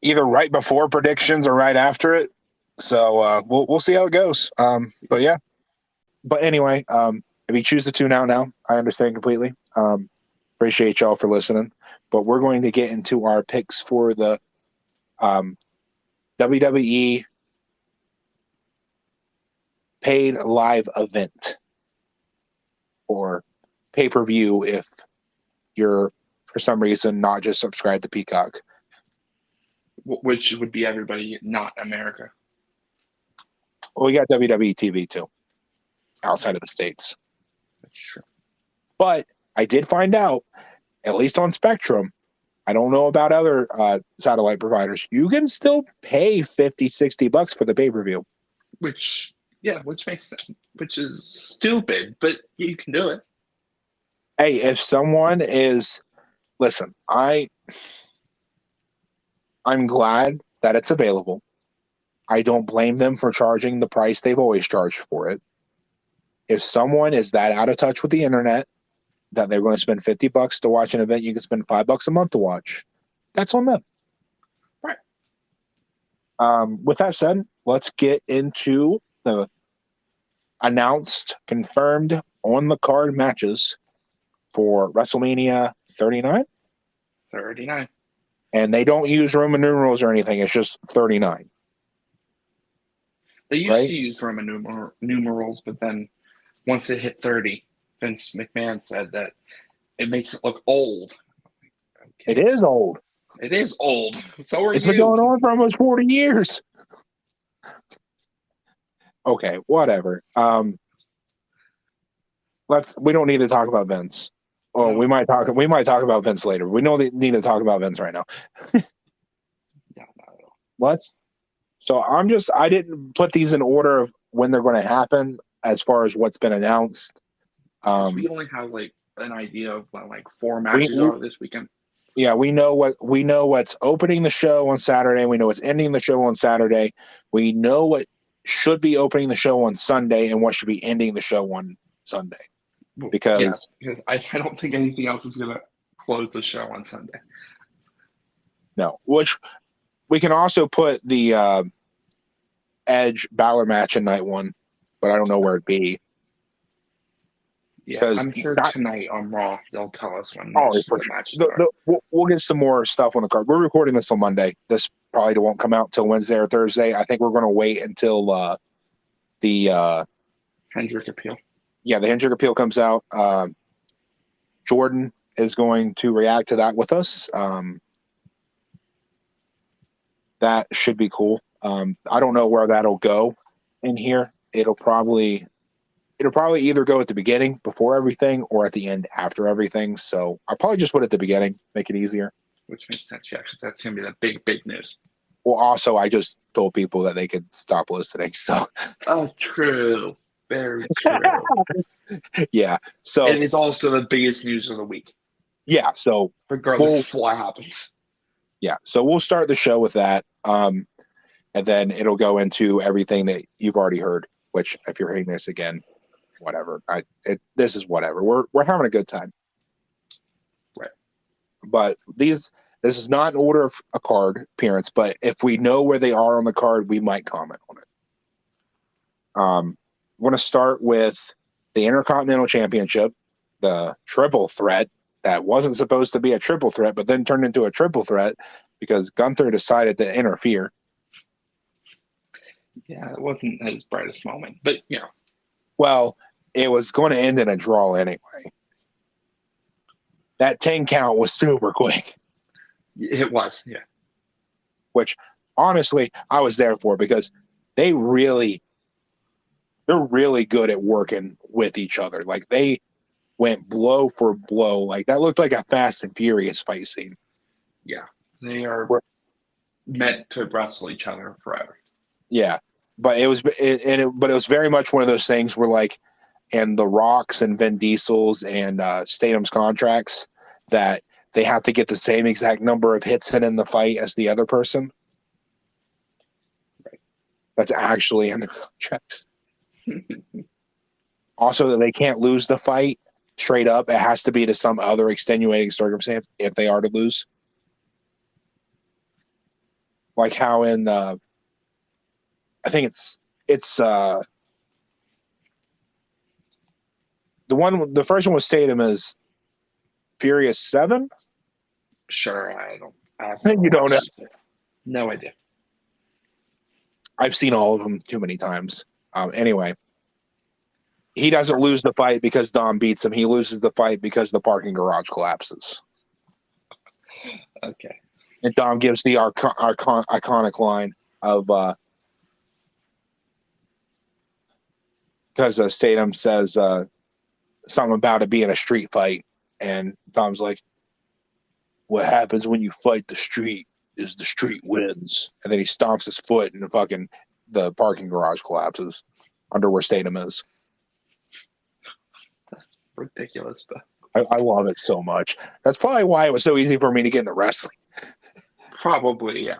either right before predictions or right after it. So we'll see how it goes. But yeah. But anyway, if you choose to tune out now, I understand completely. Appreciate y'all for listening. But we're going to get into our picks for the WWE paid live event or pay-per-view if you're, for some reason, not just subscribed to Peacock. Which would be everybody, not America. Well, we got WWE TV, too, outside of the States. That's true. But I did find out, at least on Spectrum, I don't know about other satellite providers, you can still pay $50-$60 for the pay-per-view. Which makes sense, which is stupid, but you can do it. Hey, if someone is, listen, I'm glad that it's available. I don't blame them for charging the price they've always charged for it. If someone is that out of touch with the internet that they're going to spend $50 to watch an event you can spend $5 a month to watch, that's on them. Right. With that said, let's get into the announced, confirmed, on the card matches for WrestleMania 39. 39. And they don't use Roman numerals or anything. It's just 39. They used to use Roman numerals, but then once it hit 30, Vince McMahon said that it makes it look old. Okay. It is old. It is old. So are It's been going on for almost 40 years. Okay, whatever. We don't need to talk about Vince. Or No. we might talk about Vince later. We don't need to talk about Vince right now. No, not at all. So I didn't put these in order of when they're going to happen as far as what's been announced. We only have like an idea of what like 4 we- matches are this weekend. Yeah, we know what's opening the show on Saturday. We know what's ending the show on Saturday. We know what should be opening the show on Sunday and what should be ending the show on Sunday. Because I don't think anything else is going to close the show on Sunday. No, which we can also put the Edge Balor match in night 1, but I don't know where it'd be. Yeah, I'm sure tonight on Raw they'll tell us when the matches are. We'll get some more stuff on the card. We're recording this on Monday. This probably won't come out till Wednesday or Thursday. I think we're going to wait until the Hendrick appeal. Yeah, the Hendrick appeal comes out. Jordan is going to react to that with us. That should be cool. I don't know where that'll go in here. It'll probably either go at the beginning before everything or at the end after everything. So I'll probably just put it at the beginning, make it easier. Which makes sense, yeah, because that's going to be the big news. Well, also, I just told people that they could stop listening. So. Oh, true. Very true. Yeah. So. And it's also the biggest news of the week. Yeah. So. Regardless of what happens. Yeah. So we'll start the show with that. And then it'll go into everything that you've already heard, which if you're hearing this again, whatever. This is whatever. We're having a good time. Right. But this is not an order of a card appearance, but if we know where they are on the card, we might comment on it. I want to start with the Intercontinental Championship, the triple threat that wasn't supposed to be a triple threat, but then turned into a triple threat because Gunther decided to interfere. Yeah, it wasn't his brightest moment, but Well, it was going to end in a draw anyway. That 10 count was super quick. It was, yeah. Which, honestly, I was there for because they're really good at working with each other. Like, they went blow for blow. Like, that looked like a Fast and Furious fight scene. Yeah, they are meant to wrestle each other forever. Yeah, but it was very much one of those things where, like, and The Rock's and Vin Diesel's and Statham's contracts that they have to get the same exact number of hits in the fight as the other person. Right. That's actually in the contracts. Also, that they can't lose the fight straight up. It has to be to some other extenuating circumstance if they are to lose. Like how in, I think it's the first one with Statham is Furious 7. Sure, I You don't know. No idea. I've seen all of them too many times. Anyway, he doesn't lose the fight because Dom beats him. He loses the fight because the parking garage collapses. Okay. And Dom gives the iconic line of because Statham says something about it being a street fight, and Dom's like, "What happens when you fight the street is the street wins," and then he stomps his foot, and the parking garage collapses under where Statham is. That's ridiculous, but I love it so much. That's probably why it was so easy for me to get into wrestling. Probably, yeah.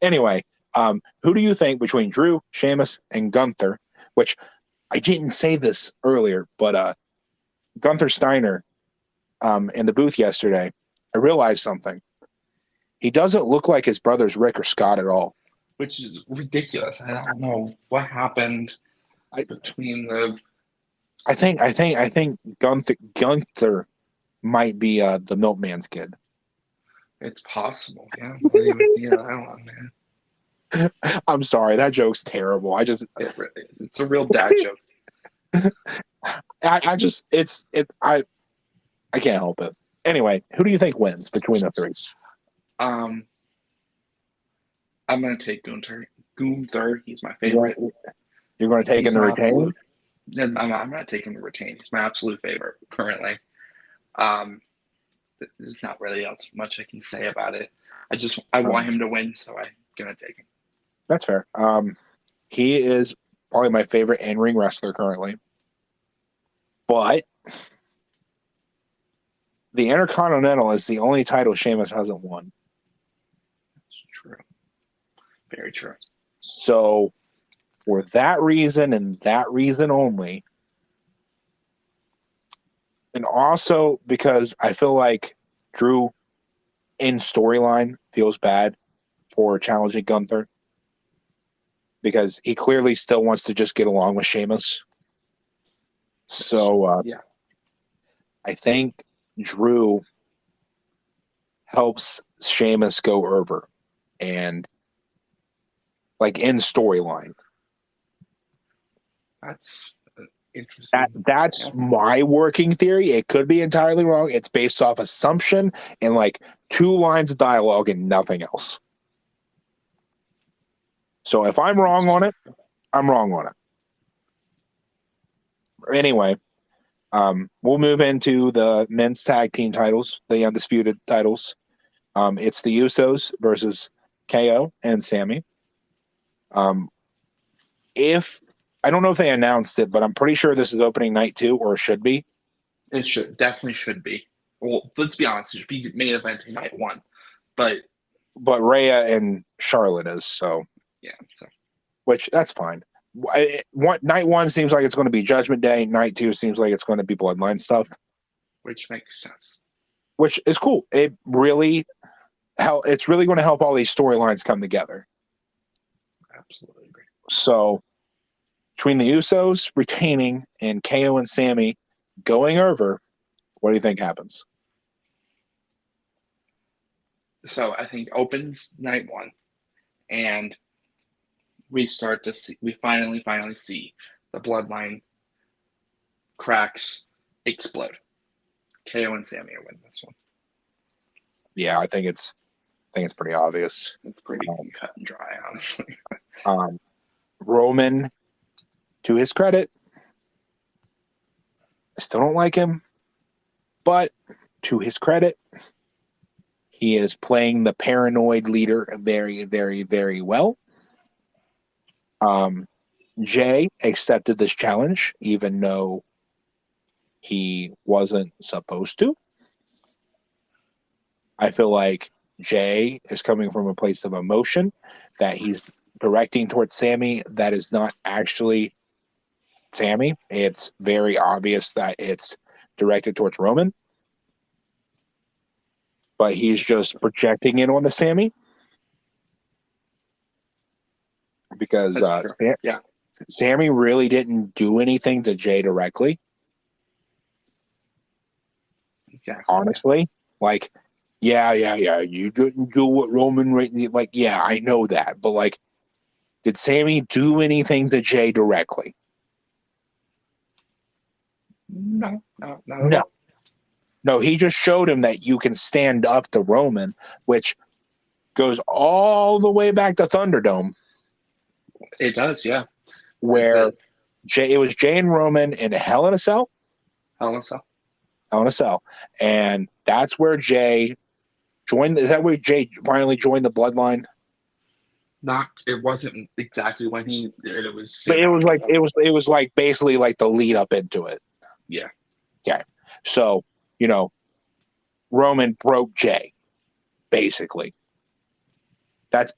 Anyway, who do you think between Drew, Sheamus, and Gunther, which I didn't say this earlier, but Gunther Steiner in the booth yesterday, I realized something. He doesn't look like his brothers Rick or Scott at all. Which is ridiculous. I don't know what happened between the... I think Gunther might be the milkman's kid. It's possible, yeah. I don't know, man. I'm sorry, that joke's terrible. It really is. It's a real dad joke. I can't help it. Anyway, who do you think wins between the three? I'm gonna take Gunther. He's my favorite. You're going to take him to retain? I'm not taking the retain. He's my absolute favorite currently. There's not really else much I can say about it. I want him to win, so I'm gonna take him. That's fair. He is probably my favorite in-ring wrestler currently. But the Intercontinental is the only title Sheamus hasn't won. That's true. Very true. So for that reason and that reason only, and also because I feel like Drew in storyline feels bad for challenging Gunther because he clearly still wants to just get along with Sheamus. So yeah, I think Drew helps Sheamus go over and like in storyline. That's interesting. That's my working theory. It could be entirely wrong. It's based off assumption and like 2 lines of dialogue and nothing else. So if I'm wrong on it, I'm wrong on it. Anyway, we'll move into the men's tag team titles, the undisputed titles. It's the Usos versus KO and Sammy. If I don't know if they announced it, but I'm pretty sure this is opening night 2, or it should be. It definitely should be. Well, let's be honest, it should be main event night 1, but Rhea and Charlotte is so. Yeah, so which that's fine. Night 1 seems like it's going to be Judgment Day. Night 2 seems like it's going to be Bloodline stuff, which makes sense. Which is cool. It's really going to help all these storylines come together. Absolutely agree. So between the Usos retaining and KO and Sammy going over, what do you think happens? So I think opens night 1, and we finally see the Bloodline cracks explode. KO and Sammy are winning this one. Yeah, I think it's pretty obvious. It's pretty cut and dry, honestly. Roman, to his credit, I still don't like him, but to his credit, he is playing the paranoid leader very, very, very well. Jay accepted this challenge, even though he wasn't supposed to. I feel like Jay is coming from a place of emotion that he's directing towards Sammy that is not actually Sammy. It's very obvious that it's directed towards Roman. But he's just projecting it on the Sammy. Because Sammy really didn't do anything to Jay directly. Exactly. Honestly. Like, yeah. You didn't do what Roman... Like, yeah, I know that. But, like, did Sammy do anything to Jay directly? No, not at all. No, he just showed him that you can stand up to Roman, which goes all the way back to Thunderdome. It does, yeah. Where it was Jay and Roman in Hell in a Cell. Hell in a Cell. And that's where Jay joined. Is that where Jay finally joined the Bloodline? It wasn't exactly when it was. But it was like basically like the lead up into it. Yeah. Okay. So, Roman broke Jay, basically. That's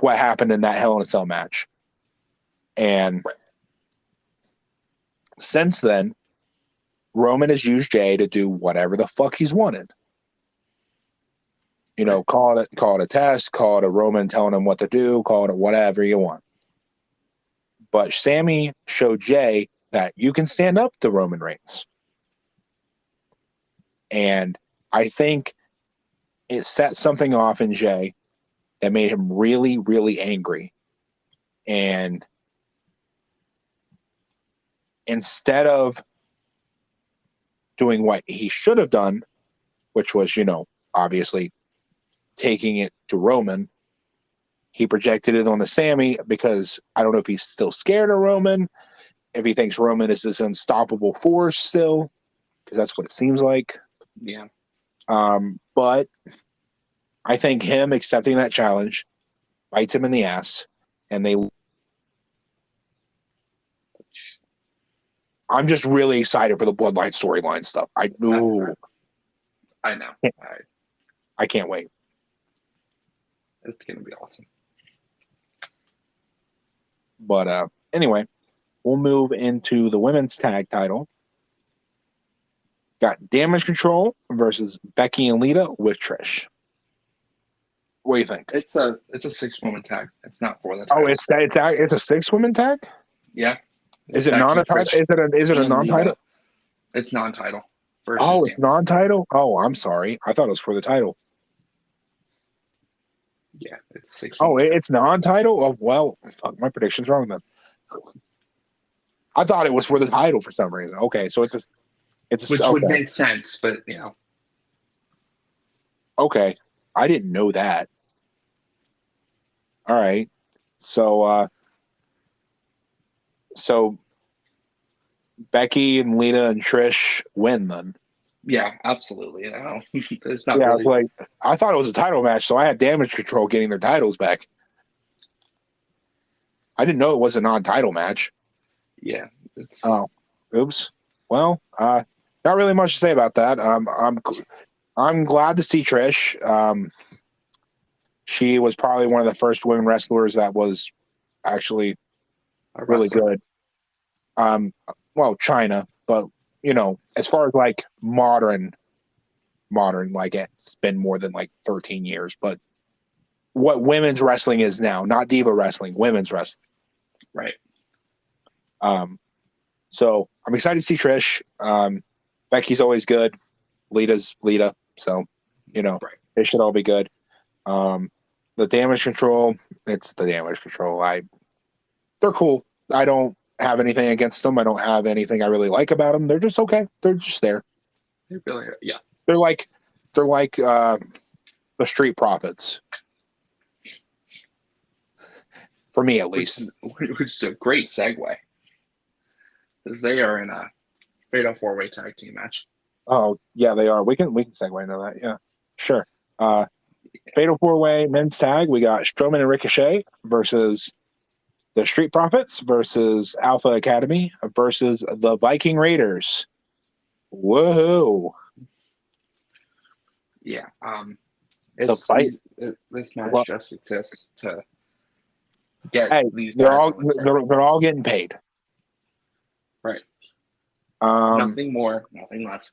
what happened in that Hell in a Cell match. And since then, Roman has used Jay to do whatever the fuck he's wanted. Call it a test, call it a Roman telling him what to do, call it whatever you want. But Sammy showed Jay that you can stand up to Roman Reigns. And I think it set something off in Jay that made him really, really angry. And instead of doing what he should have done, which was, obviously taking it to Roman, he projected it on the Sammy because I don't know if he's still scared of Roman. if he thinks Roman is this unstoppable force still, because that's what it seems like. Yeah. But I think him accepting that challenge bites him in the ass, and I'm just really excited for the Bloodline storyline stuff. I know. I can't wait. It's going to be awesome. But anyway, we'll move into the women's tag title. Got Damage Control versus Becky and Lita with Trish. What do you think? It's a 6-woman tag. It's not for the titles. Oh, it's a 6-woman tag? Yeah. Is it not a title? Is it a non-title? It's non-title. Oh, it's non-title? Oh, I'm sorry. I thought it was for the title. Yeah, it's 6. Oh, it's non-title? Oh, well, my prediction's wrong then. I thought it was for the title for some reason. Okay, so it's which would make sense, but Okay, I didn't know that. All right, so Becky and Lita and Trish win then. Yeah, absolutely. It's not really. Like I thought it was a title match, so I had Damage Control getting their titles back. I didn't know it was a non-title match. Yeah. Oh, oops. Well, not really much to say about that. I'm glad to see Trish. She was probably one of the first women wrestlers that was actually really good. Well, China, but as far as like modern, like it's been more than like 13 years. But what women's wrestling is now, not diva wrestling, women's wrestling. Right. So I'm excited to see Trish. Becky's always good. Lita's Lita. So, right. It should all be good. The Damage Control, it's the Damage Control. They're cool. I don't have anything against them. I don't have anything I really like about them. They're just okay. They're just there. They really are. Yeah. They're like the Street Profits. For me, at least. Which is a great segue. Because they are in a fatal 4-way tag team match. Oh, yeah, they are. We can segue into that. Yeah, sure. Fatal 4-way men's tag. We got Strowman and Ricochet versus the Street Profits versus Alpha Academy versus the Viking Raiders. Whoa. Yeah. This match just exists to get these. They're all getting paid. Right. Nothing more, nothing less.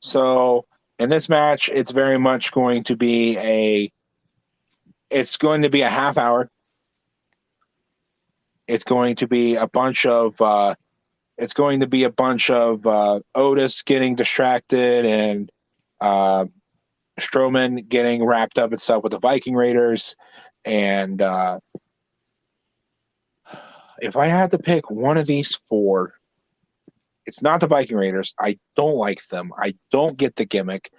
So in this match, it's very much going to be a half hour. It's going to be a bunch of Otis getting distracted and Strowman getting wrapped up and stuff with the Viking Raiders. And if I had to pick one of these four, it's not the Viking Raiders. I don't like them. I don't get the gimmick.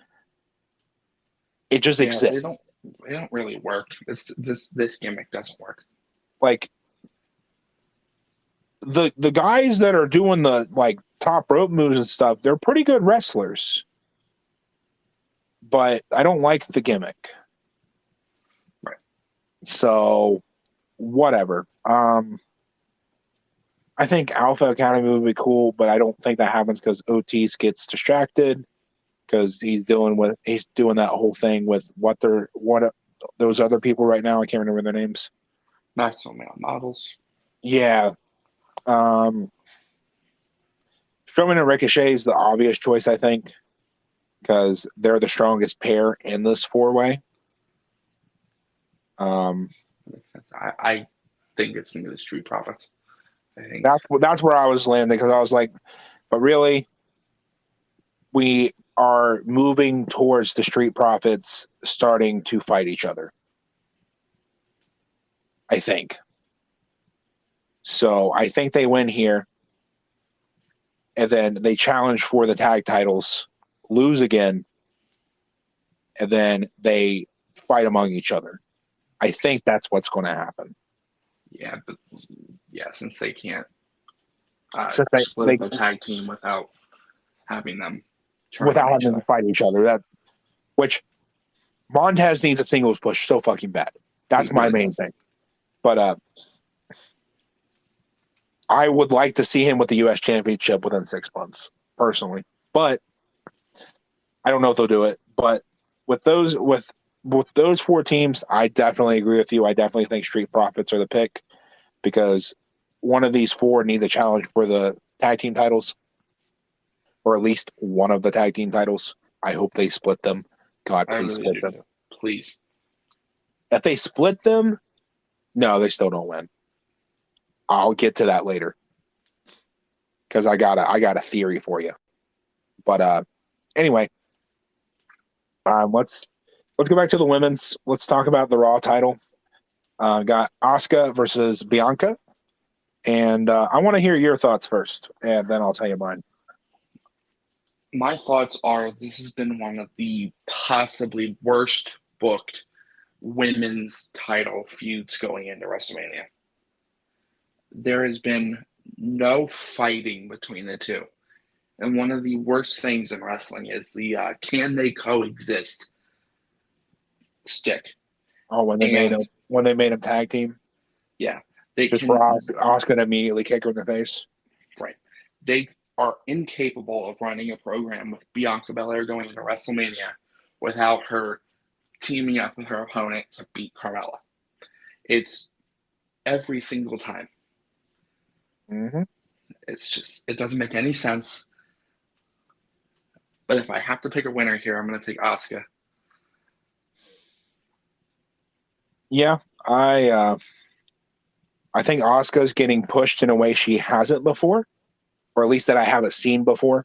It just exists. They don't really work. This gimmick doesn't work. Like the guys that are doing the like top rope moves and stuff, they're pretty good wrestlers. But I don't like the gimmick. Right. So whatever. I think Alpha Academy would be cool, but I don't think that happens because Otis gets distracted because he's doing that whole thing with what those other people right now. I can't remember their names. Maximum Male Models. Yeah. Strowman and Ricochet is the obvious choice, I think, because they're the strongest pair in this 4-way. I think it's going to be the Street Profits. I think that's where I was landing because I was like, but really, we are moving towards the Street Profits starting to fight each other. I think. So I think they win here, and then they challenge for the tag titles, lose again, and then they fight among each other. I think that's what's going to happen. Yeah, but since they can't split up a tag team without having them fight each other. Which Montez needs a singles push so fucking bad. That's my main thing. But I would like to see him with the U.S. Championship within 6 months, personally. But I don't know if they'll do it. But with those 4 teams, I definitely agree with you. I definitely think Street Profits are the pick because one of these 4 needs a challenge for the tag team titles, or at least one of the tag team titles. I hope they split them. God, please split them. Please. If they split them, no, they still don't win. I'll get to that later because I got a theory for you. But anyway, let's go back to the women's. Let's talk about the Raw title. Got Asuka versus Bianca, and I want to hear your thoughts first, and then I'll tell you mine. My thoughts are this has been one of the possibly worst booked women's title feuds going into WrestleMania. There has been no fighting between the two. And one of the worst things in wrestling is the can they coexist stick. Oh, when they made them tag team? Yeah. For Asuka to immediately kick her in the face. Right. They are incapable of running a program with Bianca Belair going into WrestleMania without her teaming up with her opponent to beat Carmella. It's every single time. Mm-hmm. It's just, it doesn't make any sense. But if I have to pick a winner here, I'm going to take Asuka. Yeah, I think Asuka's getting pushed in a way she hasn't before, or at least that I haven't seen before,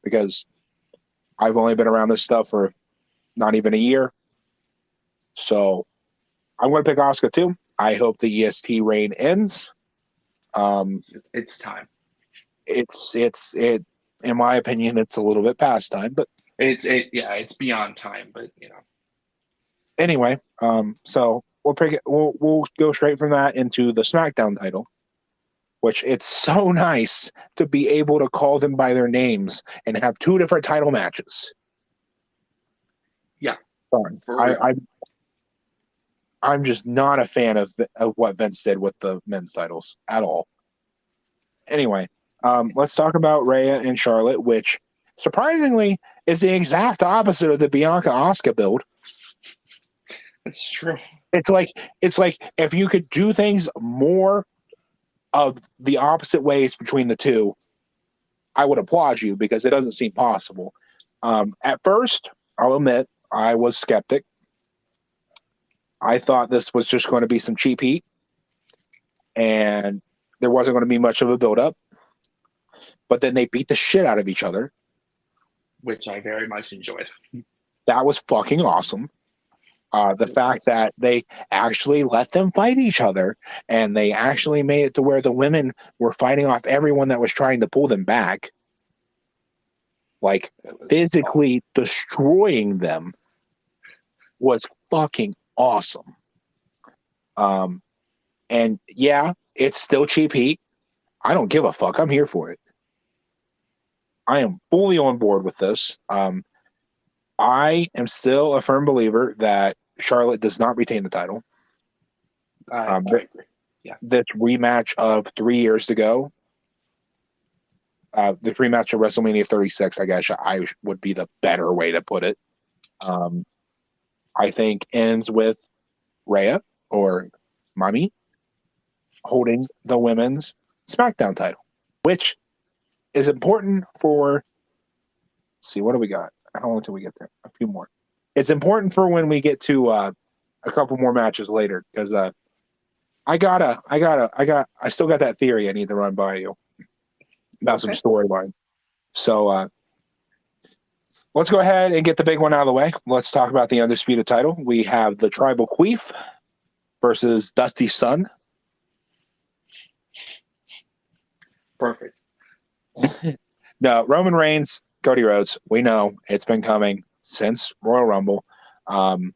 because I've only been around this stuff for not even a year. So I'm going to pick Asuka too. I hope the EST reign ends. It's time. It. In my opinion, it's a little bit past time, but it's beyond time. But anyway, so we'll pick it. We'll go straight from that into the SmackDown title, which it's so nice to be able to call them by their names and have 2 different title matches. Yeah, I'm just not a fan of what Vince did with the men's titles at all. Anyway, let's talk about Rhea and Charlotte, which surprisingly is the exact opposite of the Bianca Asuka build. That's true. It's like if you could do things more of the opposite ways between the two, I would applaud you because it doesn't seem possible. At first, I'll admit, I was skeptic. I thought this was just going to be some cheap heat, and there wasn't going to be much of a build-up. But then they beat the shit out of each other, which I very much enjoyed. That was fucking awesome. The fact that they actually let them fight each other, and they actually made it to where the women were fighting off everyone that was trying to pull them back, like physically destroying them, was fucking awesome. And yeah, it's still cheap heat. I don't give a fuck. I'm here for it. I am fully on board with this. I am still a firm believer that Charlotte does not retain the title. I agree. Yeah. This rematch of 3 years ago, the rematch of WrestleMania 36, I guess I would be the better way to put it. I think ends with Rhea or Mami holding the women's SmackDown title, which is important for. Let's see, what do we got? How long till we get there? A few more. It's important for when we get to a couple more matches later because I still got that theory I need to run by you about some storyline. So let's go ahead and get the big one out of the way. Let's talk about the undisputed title. We have the Tribal Queef versus Dusty Sun. Perfect. No, Roman Reigns, Cody Rhodes. We know it's been coming since Royal Rumble. The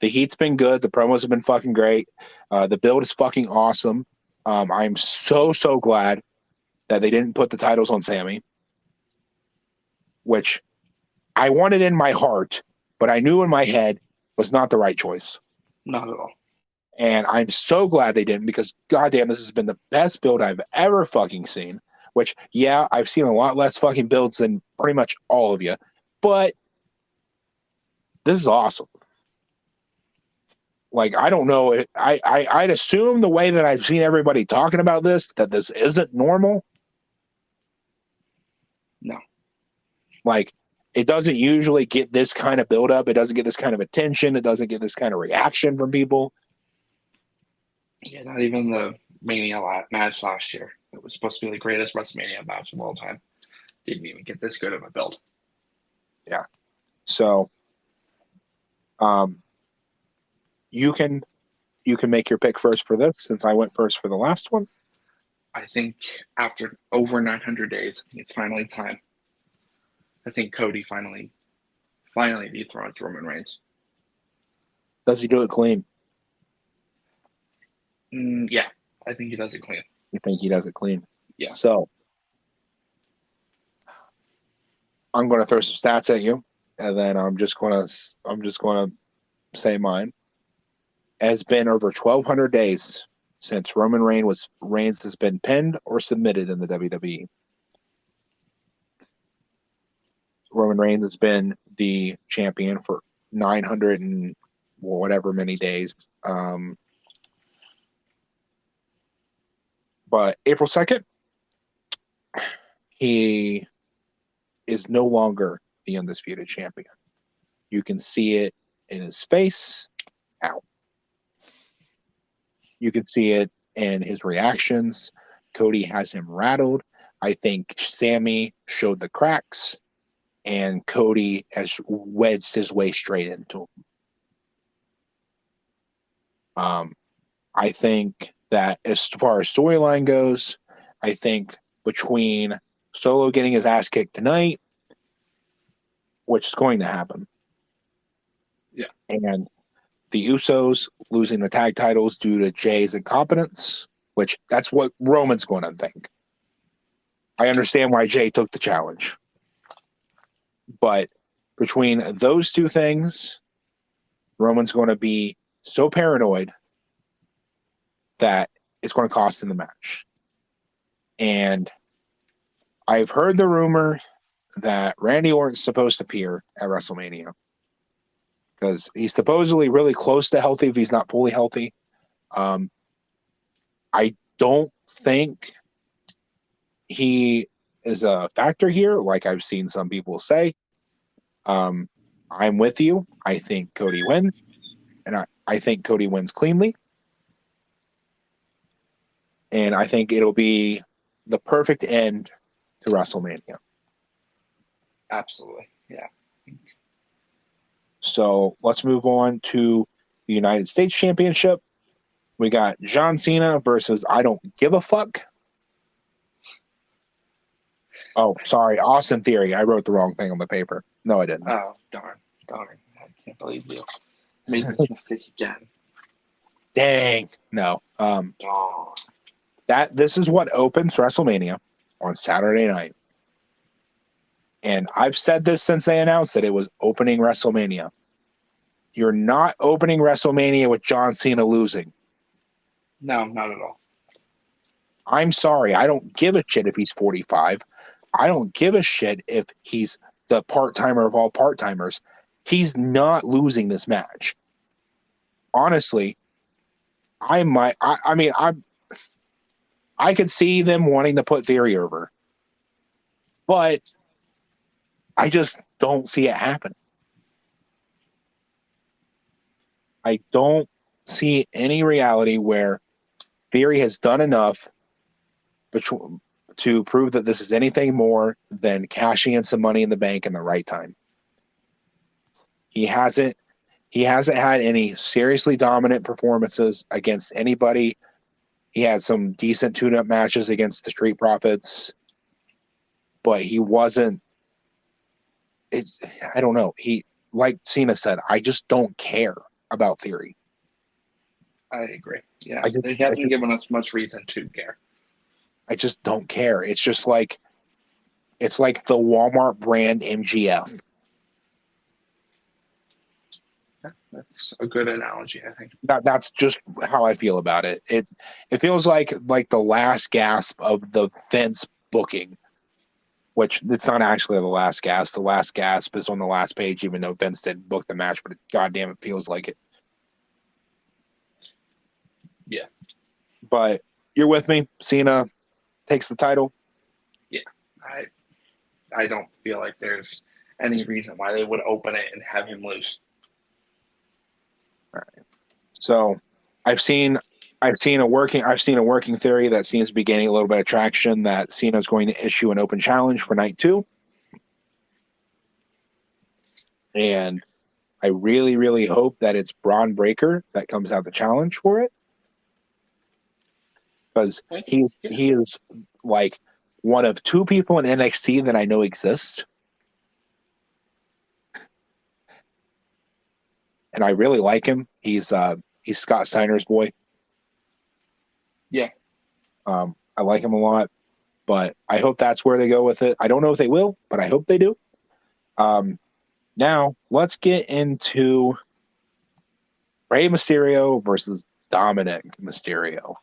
heat's been good. The promos have been fucking great. The build is fucking awesome. I'm so glad that they didn't put the titles on Sammy, which I wanted in my heart, but I knew in my head was not the right choice. Not at all. And I'm so glad they didn't, because goddamn, this has been the best build I've ever fucking seen. Which, yeah, I've seen a lot less fucking builds than pretty much all of you, but this is awesome. Like, I don't know. I'd assume the way that I've seen everybody talking about this, that this isn't normal. No. Like, it doesn't usually get this kind of build up. It doesn't get this kind of attention. It doesn't get this kind of reaction from people. Yeah, not even the Mania match last year. It was supposed to be the greatest WrestleMania match of all time. Didn't even get this good of a build. Yeah. So, you can make your pick first for this, since I went first for the last one. I think after over 900 days, I think it's finally time. I think Cody finally dethrones Roman Reigns. Does he do it clean? Yeah, I think he does it clean. You think he does it clean? Yeah. So, I'm going to throw some stats at you, and then I'm just going to say mine. It has been over 1,200 days since Roman Reigns has been pinned or submitted in the WWE. Roman Reigns has been the champion for 900 and whatever many days. But April 2nd, he is no longer the undisputed champion. You can see it in his face. Ow. You can see it in his reactions. Cody has him rattled. I think Sammy showed the cracks, and Cody has wedged his way straight into him. I think that as far as storyline goes, I think between Solo getting his ass kicked tonight, which is going to happen, yeah, and the Usos losing the tag titles due to Jay's incompetence, which that's what Roman's going to think. I understand why Jay took the challenge. But between those two things, Roman's going to be so paranoid that it's going to cost him the match. And I've heard the rumor that Randy Orton's supposed to appear at WrestleMania, because he's supposedly really close to healthy if he's not fully healthy. I don't think he is a factor here, like I've seen some people say. I'm with you. I think Cody wins, and I think Cody wins cleanly. And I think it'll be the perfect end to WrestleMania. Absolutely, yeah. So let's move on to the United States Championship. We got John Cena versus I don't give a fuck. Oh, sorry, Austin Theory. I wrote the wrong thing on the paper. No, I didn't. Oh, darn. I can't believe you made this mistake again. Dang. No. Oh. This is what opens WrestleMania on Saturday night. And I've said this since they announced that it was opening WrestleMania. You're not opening WrestleMania with John Cena losing. No, not at all. I'm sorry. I don't give a shit if he's 45. I don't give a shit if he's the part-timer of all part-timers. He's not losing this match. Honestly, I could see them wanting to put Theory over, but I just don't see it happen. I don't see any reality where Theory has done enough to prove that this is anything more than cashing in some money in the bank in the right time. He hasn't had any seriously dominant performances against anybody. He had some decent tune-up matches against the Street Profits, but he wasn't. I don't know. Like Cena said, I just don't care about Theory. I agree. Yeah, he hasn't given us much reason to care. I just don't care. It's just like the Walmart brand MGF. That's a good analogy, I think. That's just how I feel about it. It feels like the last gasp of the Vince booking, which it's not actually the last gasp. The last gasp is on the last page, even though Vince didn't book the match, but goddamn, it feels like it. Yeah. But you're with me. Cena takes the title. Yeah. I don't feel like there's any reason why they would open it and have him lose. All right. So I've seen a working theory that seems to be gaining a little bit of traction that Cena's going to issue an open challenge for night 2. And I really, really hope that it's Braun Breaker that comes out the challenge for it. Because he is like one of 2 people in NXT that I know exist. And I really like him. He's Scott Steiner's boy. Yeah. I like him a lot, but I hope that's where they go with it. I don't know if they will, but I hope they do. Now let's get into Rey Mysterio versus Dominic Mysterio.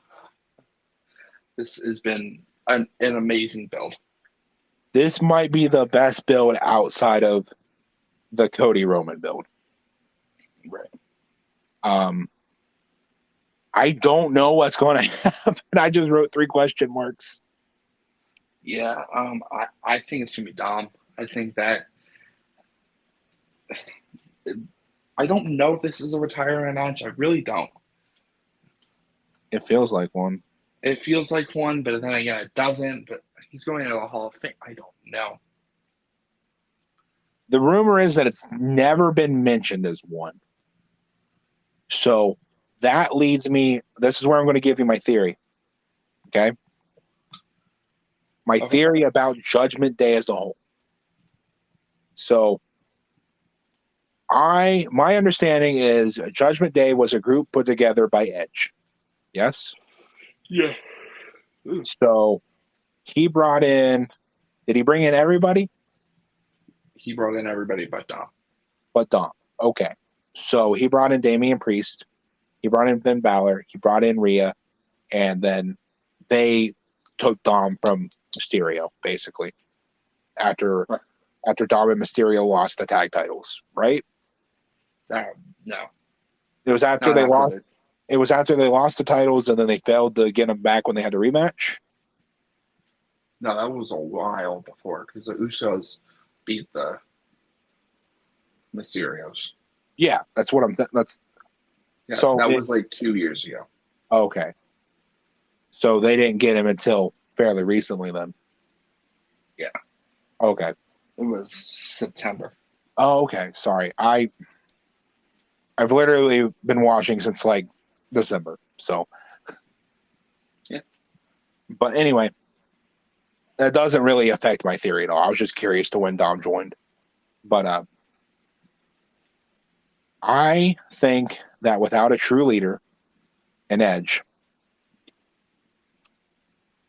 This has been an amazing build. This might be the best build outside of the Cody Roman build. Right. I don't know what's going to happen. I just wrote 3 question marks. Yeah, I think it's going to be Dom. I think that I don't know if this is a retirement match. I really don't. It feels like one. It feels like one, but then again, it doesn't. But he's going into the Hall of Fame. I don't know. The rumor is that it's never been mentioned as one. So that leads me. This is where I'm going to give you my theory. Okay. My theory about Judgment Day as a whole. So my understanding is Judgment Day was a group put together by Edge. Yes? Yeah. So he brought in, did he bring in everybody? He brought in everybody but Dom. But Dom. Okay. So he brought in Damian Priest. He brought in Finn Balor. He brought in Rhea. And then they took Dom from Mysterio, basically. After Dom and Mysterio lost the tag titles, right? No. It was after they lost. It was after they lost the titles, and then they failed to get them back when they had the rematch. No, that was a while before because the Usos beat the Mysterios. Yeah, that's what I'm. Yeah, so that was like 2 years ago. Okay, so they didn't get him until fairly recently, then. Yeah. Okay. It was September. Oh, okay. Sorry, I've literally been watching since like December. So. Yeah. But anyway, that doesn't really affect my theory at all. I was just curious to when Dom joined. But I think that without a true leader, an Edge,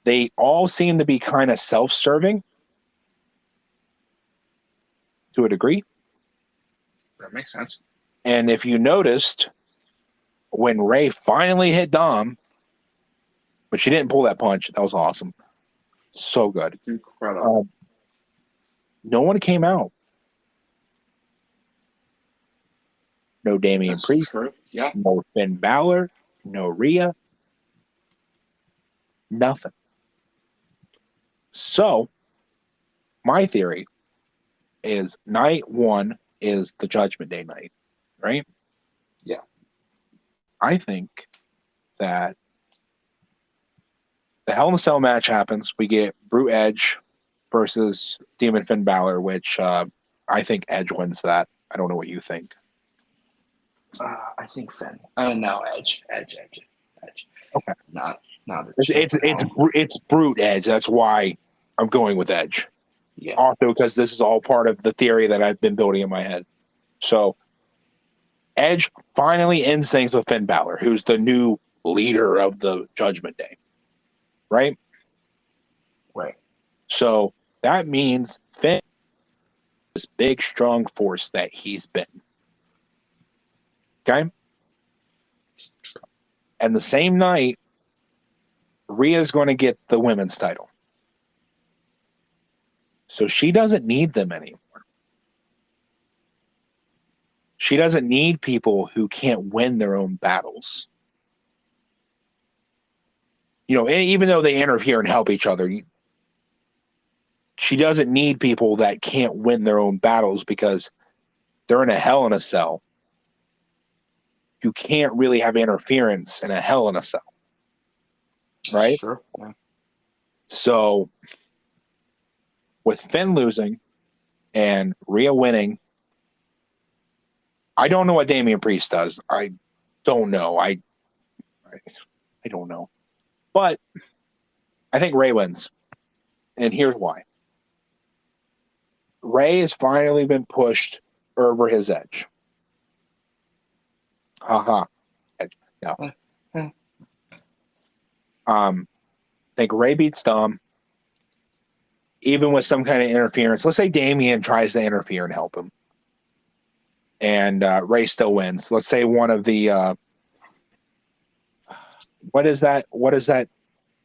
they all seem to be kind of self-serving to a degree. That makes sense. And if you noticed, when Rey finally hit Dom, but she didn't pull that punch, that was awesome. So good. It's incredible. No one came out. No Damian Priest. True. Yeah. No Finn Balor. No Rhea. Nothing. So, my theory is night 1 is the Judgment Day night, right? Yeah. I think that the Hell in a Cell match happens. We get Brute Edge versus Demon Finn Balor, which I think Edge wins that. I don't know what you think. I think Finn. No, Edge. Okay. Not it's Brute Edge. That's why I'm going with Edge. Yeah. Also, because this is all part of the theory that I've been building in my head. So, Edge finally ends things with Finn Balor, who's the new leader of the Judgment Day. Right? Right. So that means Finn is this big, strong force that he's been. Okay? And the same night, Rhea's going to get the women's title. So she doesn't need them anymore. She doesn't need people who can't win their own battles. You know, even though they interfere and help each other, she doesn't need people that can't win their own battles because they're in a Hell in a Cell. You can't really have interference in a Hell in a Cell. Right? Sure. Yeah. So with Finn losing and Rhea winning, I don't know what Damian Priest does. I don't know. I don't know. But I think Ray wins. And here's why. Ray has finally been pushed over his edge. Haha. No. I think Ray beats Dom. Even with some kind of interference. Let's say Damian tries to interfere and help him. And Ray still wins. Let's say one of the what is that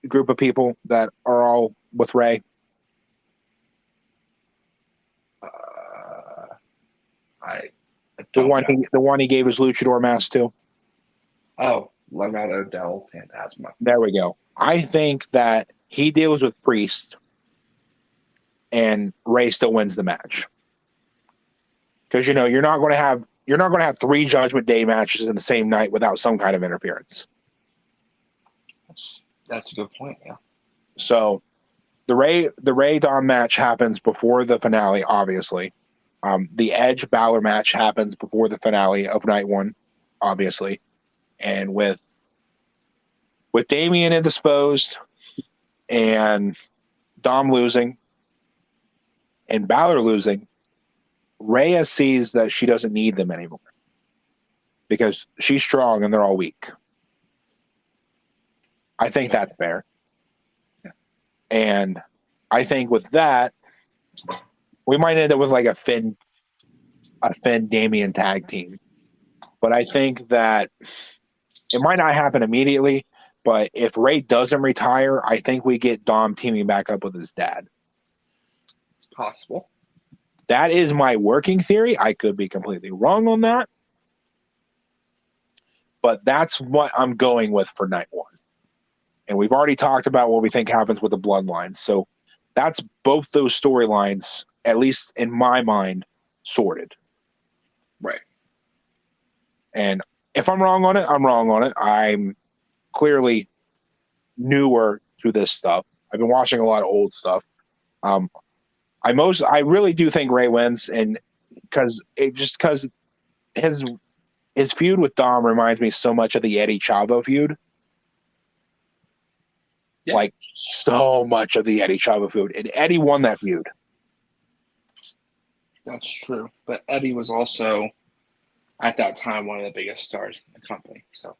group of people that are all with Ray? I The don't know. the one he gave his luchador mask to. Oh, Legado del Fantasma. There we go. I think that he deals with Priest, and Ray still wins the match. Because you're not going to have 3 Judgment Day matches in the same night without some kind of interference. That's a good point. Yeah. So the Ray Dom match happens before the finale, obviously. The Edge Balor match happens before the finale of night 1, obviously. And with Damian indisposed and Dom losing and Balor losing, Rhea sees that she doesn't need them anymore because she's strong and they're all weak. I think that's fair. Yeah. And I think with that, we might end up with like a Finn Damian tag team. But I think that it might not happen immediately, but if Ray doesn't retire, I think we get Dom teaming back up with his dad. It's possible. That is my working theory. I could be completely wrong on that. But that's what I'm going with for night 1. And we've already talked about what we think happens with the bloodlines. So that's both those storylines, at least in my mind, sorted. Right. And if I'm wrong on it, I'm wrong on it. I'm clearly newer to this stuff. I've been watching a lot of old stuff. I really do think Ray wins, and because his feud with Dom reminds me so much of the Eddie Chavo feud. Yeah. Like so much of the Eddie Chavo feud, and Eddie won that feud. That's true, but Eddie was also at that time one of the biggest stars in the company. So,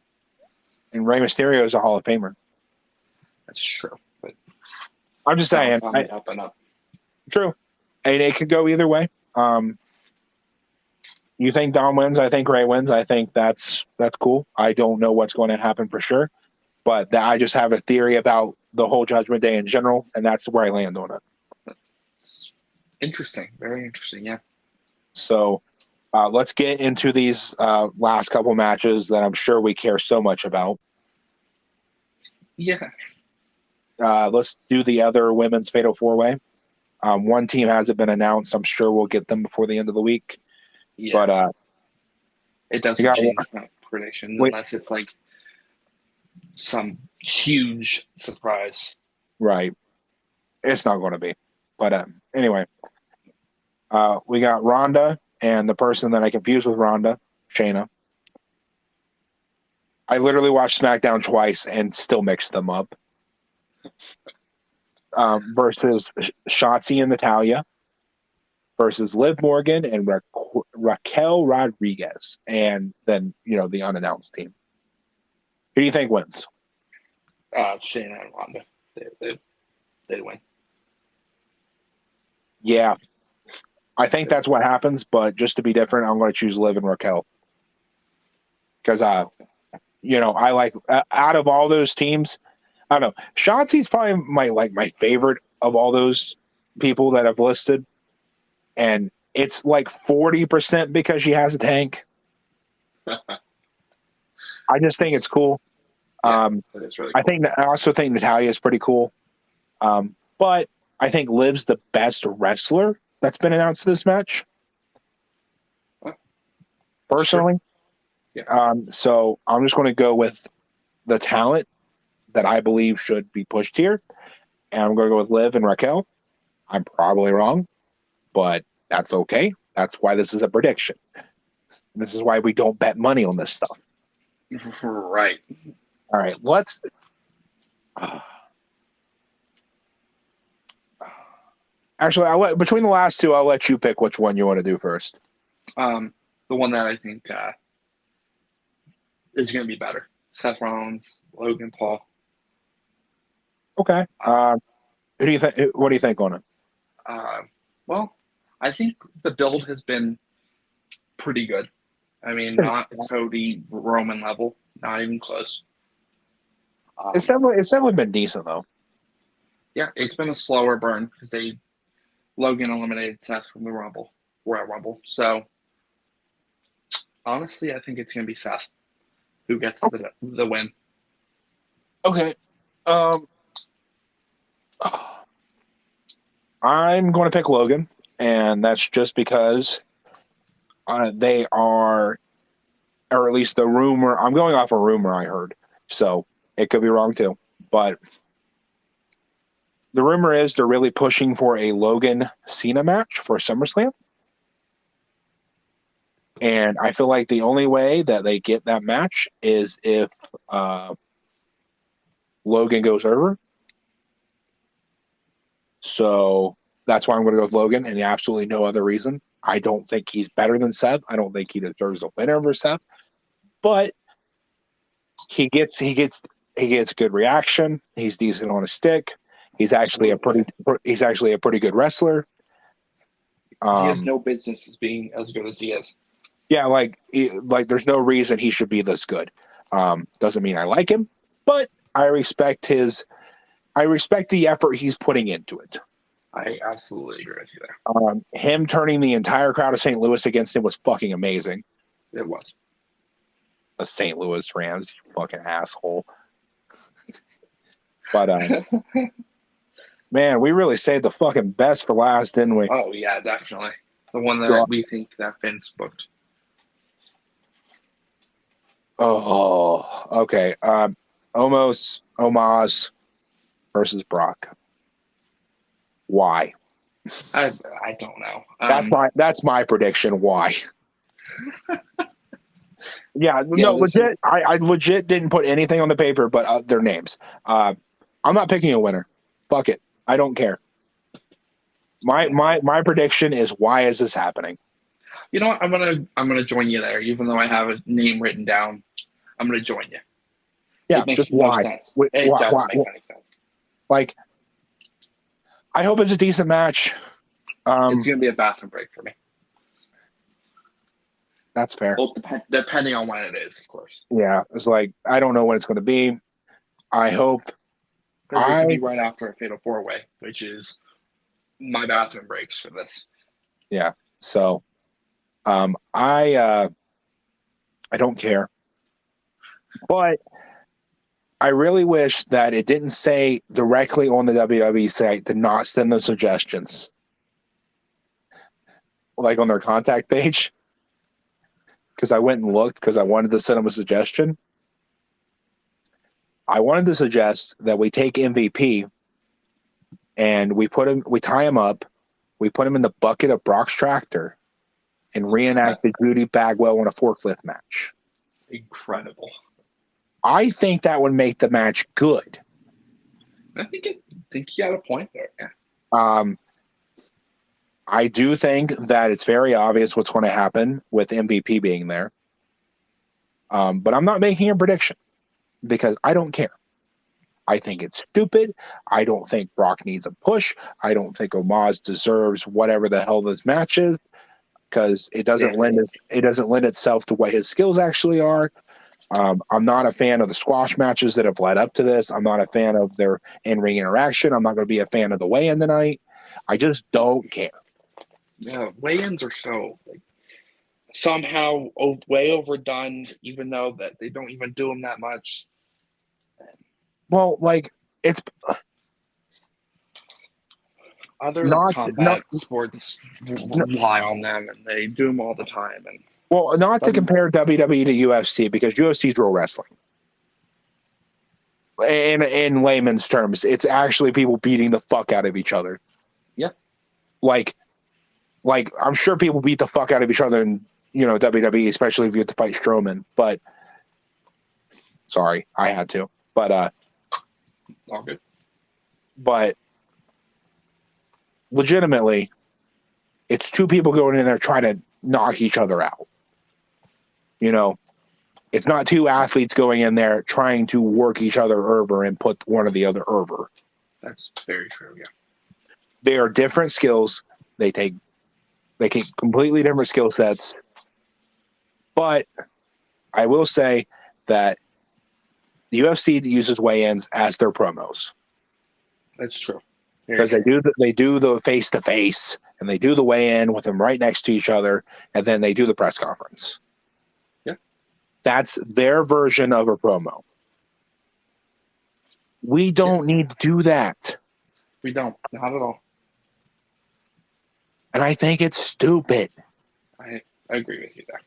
and Rey Mysterio is a Hall of Famer. That's true, but I'm just saying, up and up. True, and it could go either way. You think Dom wins? I think Ray wins. I think that's cool. I don't know what's going to happen for sure, but I just have a theory about the whole Judgment Day in general, and that's where I land on it. It's interesting, very interesting. Yeah. So let's get into these last couple matches that I'm sure we care so much about. Yeah. Let's do the other women's Fatal 4-Way. One team hasn't been announced. I'm sure we'll get them before the end of the week. Yeah. But it doesn't change my predictions unless it's like some huge surprise. Right. It's not going to be. But anyway, we got Ronda and the person that I confused with Ronda, Shayna. I literally watched SmackDown twice and still mixed them up. Versus Shotzi and Natalya. Versus Liv Morgan and Raquel Rodriguez. And then, the unannounced team. Who do you think wins? Shayna and Ronda. They win. Yeah, I think that's what happens. But just to be different, I'm going to choose Liv and Raquel because I like out of all those teams, I don't know. Shotzi's probably my favorite of all those people that I've listed, and it's like 40% because she has a tank. I just think it's cool. Yeah, it's really cool. I also think Natalia is pretty cool. But I think Liv's the best wrestler that's been announced to this match. Personally. Sure. Yeah. So I'm just going to go with the talent that I believe should be pushed here. And I'm going to go with Liv and Raquel. I'm probably wrong, but that's okay. That's why this is a prediction. This is why we don't bet money on this stuff. Right. All right. Let's. Actually, between the last two, I'll let you pick which one you want to do first. The one that I think is going to be better. Seth Rollins, Logan Paul. Okay. Who do you think? What do you think on it? Well, I think the build has been pretty good. I mean, not Cody Roman level, not even close. It's definitely been decent though. Yeah, it's been a slower burn because Logan eliminated Seth from the Royal Rumble. So honestly, I think it's going to be Seth who gets the win. Okay. I'm going to pick Logan, and that's just because they are, or at least the rumor. I'm going off a rumor I heard, so it could be wrong too. But the rumor is they're really pushing for a Logan Cena match for SummerSlam. And I feel like the only way that they get that match is if Logan goes over. So that's why I'm going to go with Logan, and absolutely no other reason. I don't think he's better than Seth. I don't think he deserves a win over Seth. But he gets good reaction. He's decent on a stick. He's actually a pretty good wrestler. He has no business as being as good as he is. Yeah, like there's no reason he should be this good. Doesn't mean I like him, but I respect the effort he's putting into it. I absolutely agree with you there. Him turning the entire crowd of St. Louis against him was fucking amazing. It was. The St. Louis Rams, you fucking asshole. But man, we really saved the fucking best for last, didn't we? Oh yeah, definitely. The one that we think that Vince booked. Oh, okay. Omos versus Brock. Why? I don't know. That's my prediction. Why? Legit. I legit didn't put anything on the paper but their names. I'm not picking a winner. Fuck it. I don't care. My prediction is, why is this happening? You know what? I'm gonna join you there, even though I have a name written down. I'm gonna join you. Yeah, it makes just no why? sense. It doesn't make any sense. Like, I hope it's a decent match. It's gonna be a bathroom break for me. That's fair. Well, depending on when it is, of course. Yeah, it's like, I don't know when it's going to be. I hope. It could be right after a Fatal 4-Way, which is my bathroom breaks for this. Yeah. So, I don't care, but I really wish that it didn't say directly on the WWE site to not send them suggestions, like on their contact page. Because I went and looked because I wanted to send them a suggestion. I wanted to suggest that we take MVP and we tie him up, we put him in the bucket of Brock's tractor, and reenact the Judy Bagwell on a forklift match. Incredible. I think that would make the match good. I think you got a point there. Yeah. I do think that it's very obvious what's going to happen with MVP being there. But I'm not making a prediction because I don't care. I think it's stupid. I don't think Brock needs a push. I don't think Omos deserves whatever the hell this match is, because it doesn't lend itself to what his skills actually are. I'm not a fan of the squash matches that have led up to this. I'm not a fan of their in-ring interaction. I'm not going to be a fan of the weigh-in tonight. I just don't care. Yeah, weigh-ins are so somehow way overdone, even though that they don't even do them that much. Well, it's other combat sports rely on them, and they do them all the time. And not to compare WWE to UFC, because UFC is real wrestling. In layman's terms, it's actually people beating the fuck out of each other. Yeah. Like I'm sure people beat the fuck out of each other in, WWE, especially if you have to fight Strowman. But sorry, I had to. But all good. But legitimately, it's two people going in there trying to knock each other out. It's not two athletes going in there trying to work each other over and put one or the other over. That's very true, yeah. They are different skills. They take completely different skill sets. But I will say that the UFC uses weigh-ins as their promos. That's true. Because they do the face-to-face, and they do the weigh-in with them right next to each other, and then they do the press conference. Yeah. That's their version of a promo. We don't need to do that. We don't. Not at all. And I think it's stupid. I agree with you there.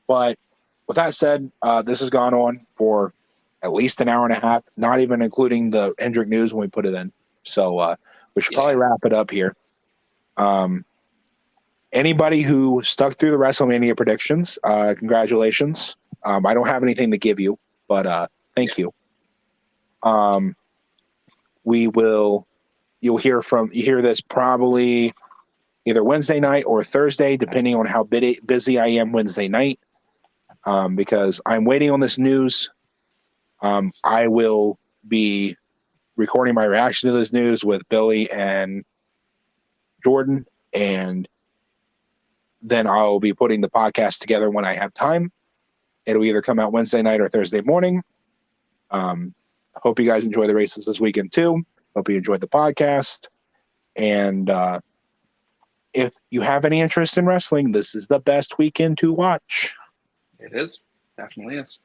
But with that said, this has gone on for at least an hour and a half, not even including the Hendrick news when we put it in. So we should probably wrap it up here. Anybody who stuck through the WrestleMania predictions, congratulations. I don't have anything to give you, but thank you. You'll hear this probably either Wednesday night or Thursday, depending on how busy I am Wednesday night, because I'm waiting on this news. I will be recording my reaction to this news with Billy and Jordan, and then I'll be putting the podcast together when I have time. It'll either come out Wednesday night or Thursday morning. Hope you guys enjoy the races this weekend too. Hope you enjoyed the podcast. And if you have any interest in wrestling, this is the best weekend to watch. It is. Definitely is.